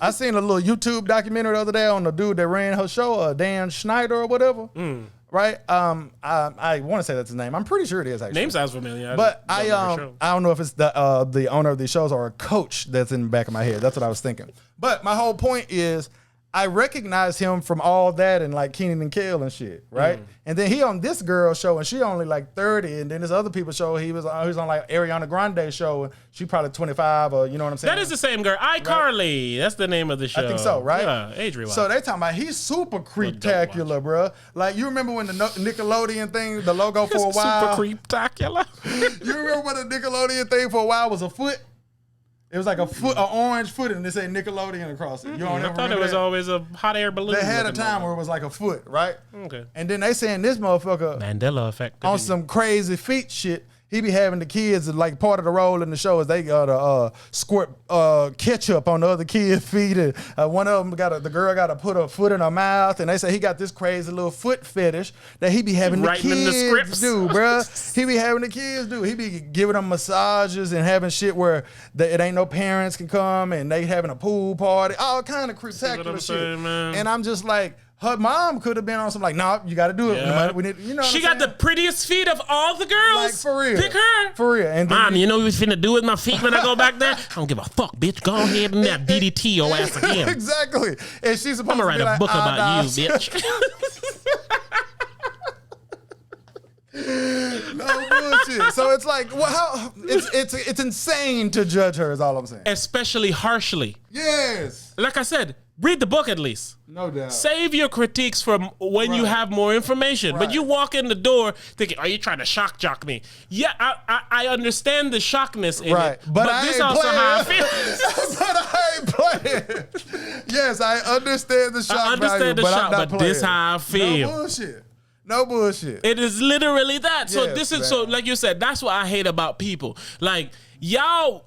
Speaker 1: I seen a little YouTube documentary the other day on the dude that ran her show, Dan Schneider or whatever. Right? I want to say that's his name. I'm pretty sure it is actually.
Speaker 2: Name sounds familiar.
Speaker 1: But I don't know if it's the owner of these shows or a coach that's in the back of my head. That's what I was thinking. But my whole point is, I recognize him from all that and like Kenan and Kel and shit, right? And then he on this girl show and she only like 30, and then this other people show he was on like Ariana Grande show and she probably 25 or you know what I'm saying?
Speaker 2: That is the same girl. iCarly. That's the name of the show.
Speaker 1: I think so, right?
Speaker 2: Yeah, Adrian.
Speaker 1: So they talking about he's super creeptacular, bro. Like you remember when the Nickelodeon thing, the logo for a while?
Speaker 2: Super creeptacular.
Speaker 1: You remember when the Nickelodeon thing for a while was a foot? It was like a foot, an orange foot, and they say Nickelodeon across it. You don't ever
Speaker 2: I thought it was always a hot air balloon.
Speaker 1: They had a time where it was like a foot, right?
Speaker 2: Okay.
Speaker 1: And then they saying this motherfucker
Speaker 2: Mandela effect
Speaker 1: on some crazy feet shit. He be having the kids, like part of the role in the show is they gotta squirt ketchup on the other kid's feet, and one of them the girl gotta put her foot in her mouth, and they say he got this crazy little foot fetish that he be having the kids do, bruh. He be having the kids do. He be giving them massages and having shit where it ain't no parents can come, and they having a pool party, all kind of spectacular shit.
Speaker 2: Saying,
Speaker 1: and I'm just like, her mom could have been on some like, nah, you got to do it.
Speaker 2: Yeah.
Speaker 1: We need, you know.
Speaker 2: She got the prettiest feet of all the girls.
Speaker 1: Like for real,
Speaker 2: pick her.
Speaker 1: For real. And
Speaker 2: Mom, you know what you finna do with my feet when I go back there? I don't give a fuck, bitch. Go ahead and that DDT your ass again.
Speaker 1: Exactly. And she's supposed
Speaker 2: I'm gonna write a book about you, bitch.
Speaker 1: No bullshit. So it's like, well, how it's insane to judge her. Is all I'm saying.
Speaker 2: Especially harshly.
Speaker 1: Yes.
Speaker 2: Like I said, read the book at least.
Speaker 1: No doubt.
Speaker 2: Save your critiques for when you have more information. But you walk in the door thinking, "Are you trying to shock jock me?" Yeah, I understand the shockness in it, but this also how I feel.
Speaker 1: But I ain't playing. Yes, I understand the shock.
Speaker 2: I understand the shock, but this how I feel.
Speaker 1: No bullshit. No bullshit.
Speaker 2: It is literally that. So
Speaker 1: Yes,
Speaker 2: this is
Speaker 1: man.
Speaker 2: so like you said, that's what I hate about people. Like y'all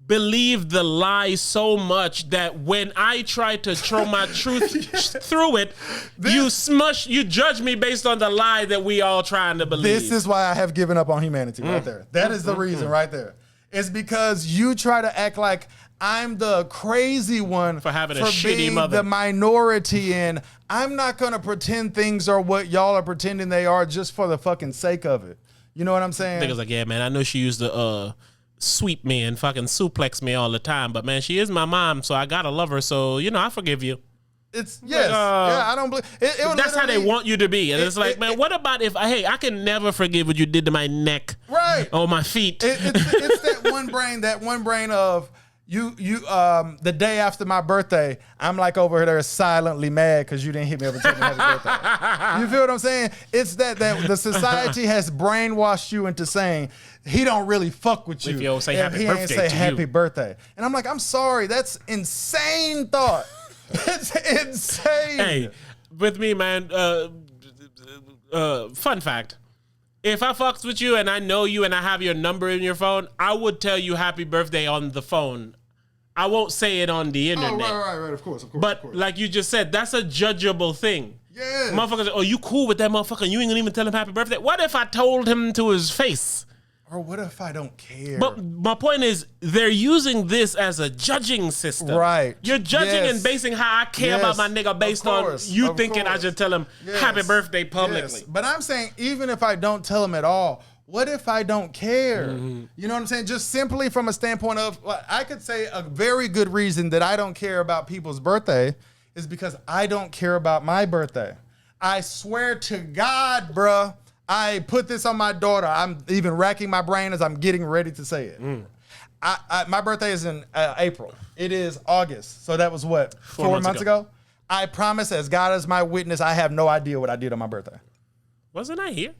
Speaker 2: believe the lie so much that when I try to throw my truth through it, you judge me based on the lie that we all trying to believe.
Speaker 1: This is why I have given up on humanity right there. That is the reason right there. It's because you try to act like I'm the crazy one
Speaker 2: for having a shitty
Speaker 1: being
Speaker 2: mother.
Speaker 1: the minority, and I'm not gonna pretend things are what y'all are pretending they are just for the fucking sake of it. You know what I'm saying?
Speaker 2: Niggas like, yeah, man, I know she used to sweep me and fucking suplex me all the time, but man, she is my mom, so I gotta love her. So you know, I forgive you.
Speaker 1: It's yes, yeah. I don't believe it.
Speaker 2: That's how they want you to be, and it's like, man, what about if I can never forgive what you did to my neck,
Speaker 1: right,
Speaker 2: or my feet.
Speaker 1: It's that one brain of. You the day after my birthday, I'm like over there silently mad because you didn't hit me up and tell me happy birthday. You feel what I'm saying? It's that the society has brainwashed you into saying he don't really fuck with you
Speaker 2: if you don't say happy
Speaker 1: he
Speaker 2: birthday
Speaker 1: ain't say
Speaker 2: to
Speaker 1: happy
Speaker 2: you.
Speaker 1: birthday. And I'm like, I'm sorry, that's insane thought. It's insane.
Speaker 2: Hey, with me, man. Fun fact. If I fucks with you and I know you and I have your number in your phone, I would tell you happy birthday on the phone. I won't say it on the internet.
Speaker 1: Oh, right, of course.
Speaker 2: But like you just said, that's a judgeable thing.
Speaker 1: Yeah.
Speaker 2: Motherfuckers, oh, you cool with that motherfucker? You ain't gonna even tell him happy birthday? What if I told him to his face?
Speaker 1: Or what if I don't care?
Speaker 2: But my point is, they're using this as a judging system.
Speaker 1: Right.
Speaker 2: You're judging and basing how I care about my nigga based on you thinking I should tell him happy birthday publicly.
Speaker 1: Yes. But I'm saying, even if I don't tell him at all, what if I don't care? You know what I'm saying? Just simply from a standpoint of, I could say a very good reason that I don't care about people's birthday is because I don't care about my birthday. I swear to God, bruh. I put this on my daughter. I'm even racking my brain as I'm getting ready to say it. My birthday is in April. It is August. So that was what? 4 months ago? I promise, as God is my witness, I have no idea what I did on my birthday.
Speaker 2: Wasn't I here?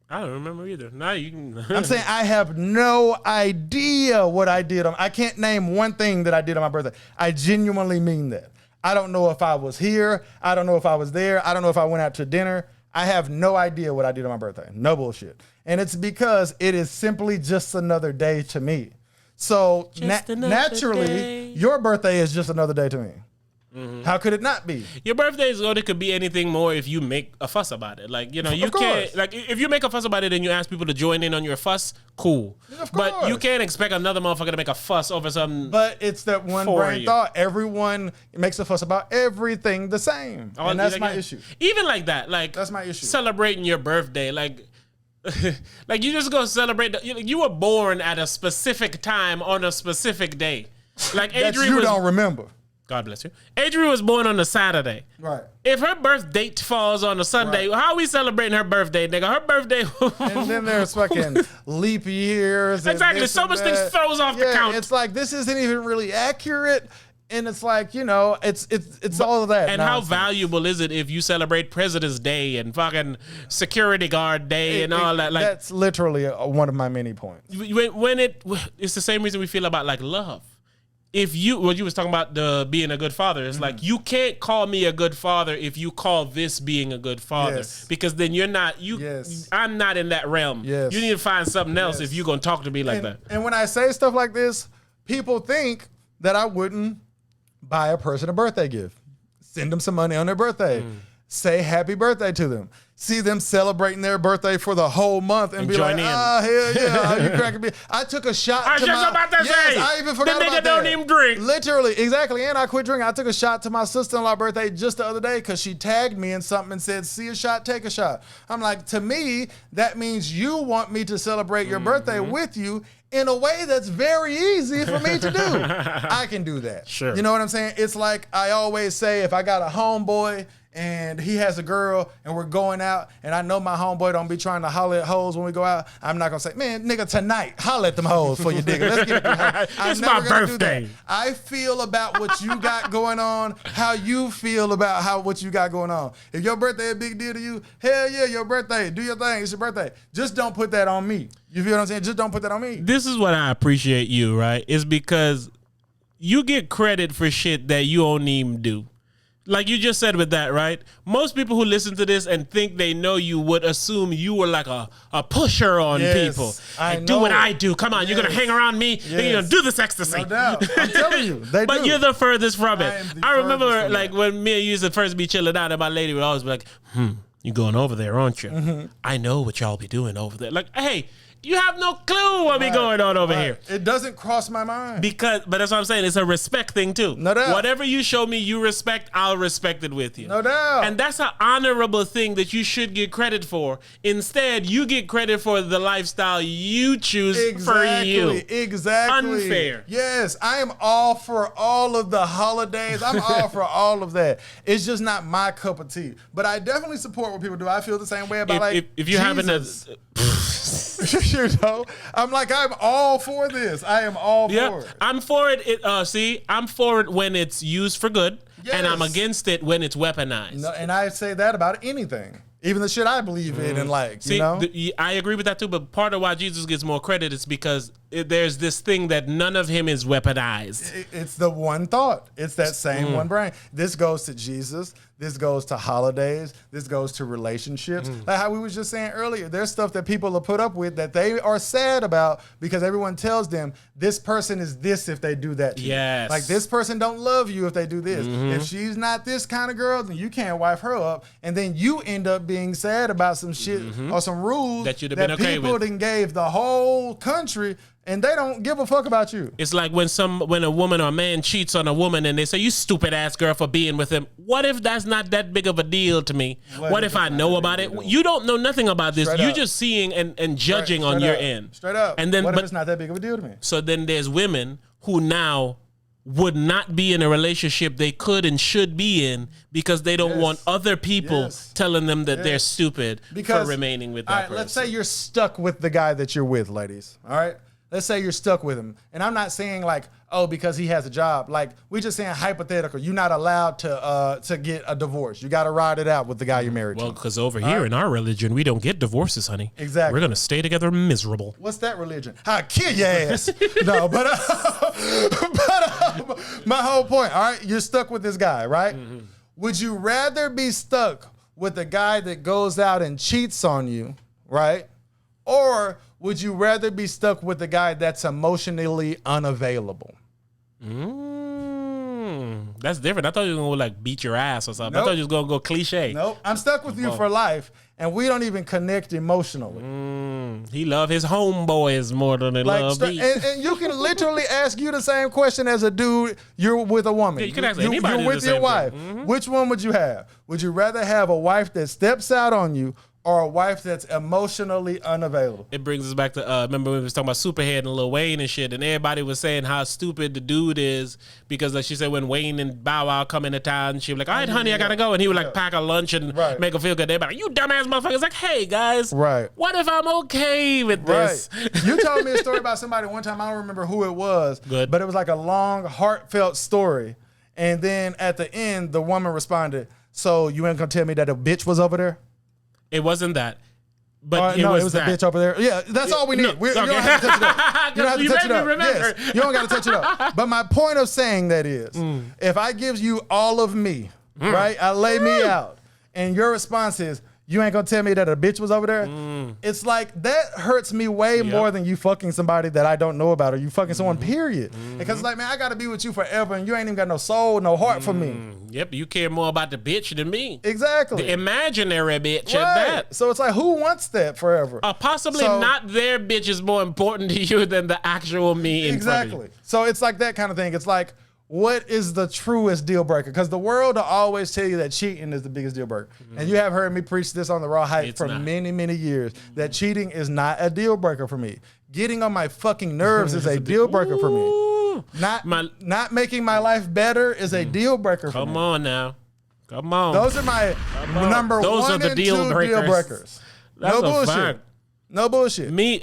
Speaker 2: I don't remember either. Now you can.
Speaker 1: I'm saying I have no idea what I did. I can't name one thing that I did on my birthday. I genuinely mean that. I don't know if I was here. I don't know if I was there. I don't know if I went out to dinner. I have no idea what I did on my birthday. No bullshit. And it's because it is simply just another day to me. So naturally, your birthday is just another day to me. How could it not be?
Speaker 2: Your birthday is only could be anything more if you make a fuss about it. Like, you know, you can't, like, if you make a fuss about it and you ask people to join in on your fuss, cool. But you can't expect another motherfucker to make a fuss over something.
Speaker 1: But it's that one brain thought. Everyone makes a fuss about everything the same. And that's my issue.
Speaker 2: Even like that, like,
Speaker 1: that's my issue.
Speaker 2: Celebrating your birthday, like, like you just go celebrate. You were born at a specific time on a specific day. Like Adrian
Speaker 1: that you don't remember.
Speaker 2: God bless you. Adrian was born on a Saturday.
Speaker 1: Right.
Speaker 2: If her birth date falls on a Sunday, how are we celebrating her birthday, nigga? Her birthday.
Speaker 1: And then there's fucking leap years.
Speaker 2: Exactly. So much things throws off the count.
Speaker 1: It's like, this isn't even really accurate. And it's like, you know, it's all of that.
Speaker 2: And
Speaker 1: nonsense.
Speaker 2: how valuable is it if you celebrate President's Day and fucking Security Guard Day and all that? Like,
Speaker 1: that's literally one of my many points.
Speaker 2: It's the same reason we feel about like love. If you was talking about being a good father, it's like you can't call me a good father if you call this being a good father, because then you're not I'm not in that realm. You need to find something else if you're gonna talk to me like that.
Speaker 1: And when I say stuff like this, people think that I wouldn't buy a person a birthday gift, send them some money on their birthday, say happy birthday to them, see them celebrating their birthday for the whole month and be like, hell yeah, you cracking me. I took a shot
Speaker 2: I even forgot
Speaker 1: about
Speaker 2: that. Don't even drink.
Speaker 1: Literally, exactly, and I quit drinking. I took a shot to my sister-in-law's birthday just the other day because she tagged me in something and said, see a shot, take a shot. I'm like, to me, that means you want me to celebrate your birthday with you in a way that's very easy for me to do. I can do that.
Speaker 2: Sure.
Speaker 1: You know what I'm saying? It's like I always say, if I got a homeboy and he has a girl and we're going out and I know my homeboy don't be trying to holler at hoes when we go out, I'm not gonna say, man, nigga, tonight, holler at them hoes for your nigga. Let's get it.
Speaker 2: It's my birthday.
Speaker 1: I feel about what you got going on, how you feel about what you got going on. If your birthday a big deal to you, hell yeah, your birthday, do your thing, it's your birthday. Just don't put that on me. You feel what I'm saying? Just don't put that on me.
Speaker 2: This is what I appreciate you, right? Is because you get credit for shit that you don't even do. Like you just said with that, right? Most people who listen to this and think they know you would assume you were like a pusher on people. And do what I do. Come on, you're going to hang around me and you're going to do this ecstasy.
Speaker 1: No doubt. I'm telling you.
Speaker 2: But you're the furthest from it. I remember like when me and you used to first be chilling out and my lady would always be like, you going over there, aren't you? I know what y'all be doing over there. Like, hey, you have no clue what be going on over here.
Speaker 1: It doesn't cross my mind.
Speaker 2: But that's what I'm saying. It's a respect thing too.
Speaker 1: No doubt.
Speaker 2: Whatever you show me you respect, I'll respect it with you.
Speaker 1: No doubt.
Speaker 2: And that's an honorable thing that you should get credit for. Instead, you get credit for the lifestyle you choose for you.
Speaker 1: Exactly.
Speaker 2: Unfair.
Speaker 1: Yes, I am all for all of the holidays. I'm all for all of that. It's just not my cup of tea. But I definitely support what people do. I feel the same way about
Speaker 2: if you're having a
Speaker 1: you know, I'm all for this. I am all for it.
Speaker 2: I'm for it. I'm for it when it's used for good, and I'm against it when it's weaponized.
Speaker 1: No, and I say that about anything, even the shit I believe in and like.
Speaker 2: See,
Speaker 1: you know,
Speaker 2: I agree with that too. But part of why Jesus gets more credit is because there's this thing that none of him is weaponized.
Speaker 1: It's the one thought. It's that same one brain. This goes to Jesus. This goes to holidays. This goes to relationships. Like how we was just saying earlier, there's stuff that people are put up with that they are sad about because everyone tells them this person is this if they do that to you. Like this person don't love you if they do this. If she's not this kind of girl, then you can't wife her up. And then you end up being sad about some shit or some rules
Speaker 2: that you'd have been okay
Speaker 1: people
Speaker 2: with.
Speaker 1: then gave the whole country. And they don't give a fuck about you.
Speaker 2: It's like when a woman or a man cheats on a woman and they say, you stupid ass girl for being with him. What if that's not that big of a deal to me? What if I know about it? You don't know nothing about this. You're just seeing and judging on your end.
Speaker 1: Straight up.
Speaker 2: And then,
Speaker 1: what if it's not that big of a deal to me?
Speaker 2: So then there's women who now would not be in a relationship they could and should be in because they don't want other people telling them that they're stupid for remaining with that person.
Speaker 1: Let's say you're stuck with the guy that you're with, ladies. All right? Let's say you're stuck with him. And I'm not saying like, oh, because he has a job. Like, we're just saying hypothetical. You're not allowed to get a divorce. You got to ride it out with the guy you're married to.
Speaker 2: Well, because over here in our religion, we don't get divorces, honey.
Speaker 1: Exactly.
Speaker 2: We're going to stay together miserable.
Speaker 1: What's that religion? I'll kill your ass. No, but my whole point, all right, you're stuck with this guy, right? Would you rather be stuck with a guy that goes out and cheats on you, right? Or would you rather be stuck with a guy that's emotionally unavailable?
Speaker 2: That's different. I thought you were going to like beat your ass or something.
Speaker 1: Nope.
Speaker 2: I thought you was going to go cliche.
Speaker 1: Nope. I'm stuck with you for life, and we don't even connect emotionally.
Speaker 2: He love his homeboys more than he love me.
Speaker 1: And you can literally ask you the same question as a dude. You're with a woman.
Speaker 2: Yeah, you can ask anybody
Speaker 1: You're with your wife. Which one would you have? Would you rather have a wife that steps out on you or a wife that's emotionally unavailable.
Speaker 2: It brings us back to remember when we was talking about Superhead and Lil Wayne and shit, and everybody was saying how stupid the dude is because like she said when Wayne and Bow Wow come into town, she was like, "All right, honey, I gotta go," and he would like pack a lunch and make her feel good. Everybody like, "You dumbass motherfuckers!" Like, hey guys, what if I'm okay with this?
Speaker 1: You told me a story about somebody one time. I don't remember who it was, but it was like a long, heartfelt story, and then at the end, the woman responded, "So you ain't gonna tell me that a bitch was over there?"
Speaker 2: It wasn't that. But
Speaker 1: no, it was a bitch over there. Yeah, that's all we need. You don't have to touch it up. You don't have to touch it up. Yes, you don't got to touch it up. But my point of saying that is, if I give you all of me, right, I lay me out, and your response is, you ain't gonna tell me that a bitch was over there? It's like, that hurts me way more than you fucking somebody that I don't know about, or you fucking someone, period. Because it's like, man, I gotta be with you forever, and you ain't even got no soul, no heart for me.
Speaker 2: Yep, you care more about the bitch than me.
Speaker 1: Exactly.
Speaker 2: The imaginary bitch at that.
Speaker 1: So it's like, who wants that forever?
Speaker 2: Possibly not their bitch is more important to you than the actual me in front of you.
Speaker 1: So it's like that kind of thing. It's like, what is the truest deal breaker? Because the world will always tell you that cheating is the biggest deal breaker. And you have heard me preach this on the Raw Hype for many, many years, that cheating is not a deal breaker for me. Getting on my fucking nerves is a deal breaker for me. Not making my life better is a deal breaker for me.
Speaker 2: Come on now. Come on.
Speaker 1: Those are my number one and two deal breakers. No bullshit. Fact. No bullshit.
Speaker 2: Me,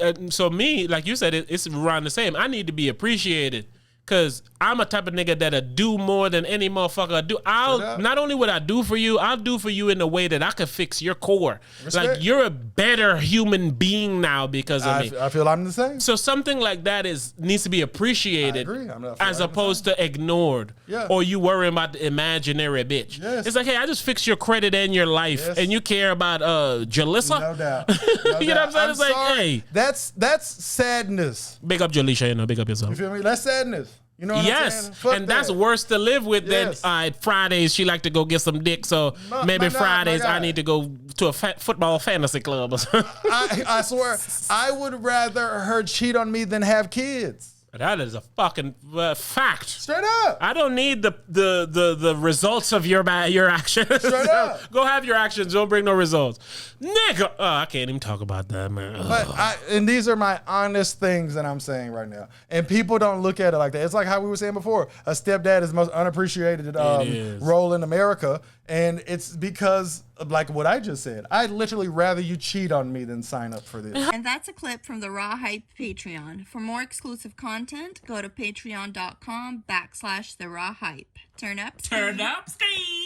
Speaker 2: like you said, it's around the same. I need to be appreciated. Cause I'm a type of nigga that'll do more than any motherfucker do. Not only what I do for you, I'll do for you in a way that I can fix your core. Respect. Like, you're a better human being now because of me.
Speaker 1: I feel I'm the same.
Speaker 2: So something like that needs to be appreciated, as opposed to ignored. Yeah. Or you worrying about the imaginary bitch. Yes. It's like, hey, I just fixed your credit and your life, and you care about Jalissa?
Speaker 1: No doubt.
Speaker 2: You know what I'm saying? It's like, hey,
Speaker 1: that's sadness.
Speaker 2: Big up Jalisha, big up yourself.
Speaker 1: You feel me? That's sadness. You know what I'm saying? Fuck
Speaker 2: and that's worse to live with than Fridays she like to go get some dick, so maybe Fridays I need to go to a football fantasy club or something.
Speaker 1: I swear, I would rather her cheat on me than have kids.
Speaker 2: That is a fucking fact.
Speaker 1: Straight up.
Speaker 2: I don't need the results of your actions.
Speaker 1: Straight up.
Speaker 2: Go have your actions. Don't bring no results. Nigga. Oh, I can't even talk about that, man.
Speaker 1: But and these are my honest things that I'm saying right now. And people don't look at it like that. It's like how we were saying before. A stepdad is the most unappreciated role in America. And it's because, like what I just said, I'd literally rather you cheat on me than sign up for this.
Speaker 3: And that's a clip from the Raw Hype Patreon. For more exclusive content, go to patreon.com/the Raw Hype. Turn up, Steve.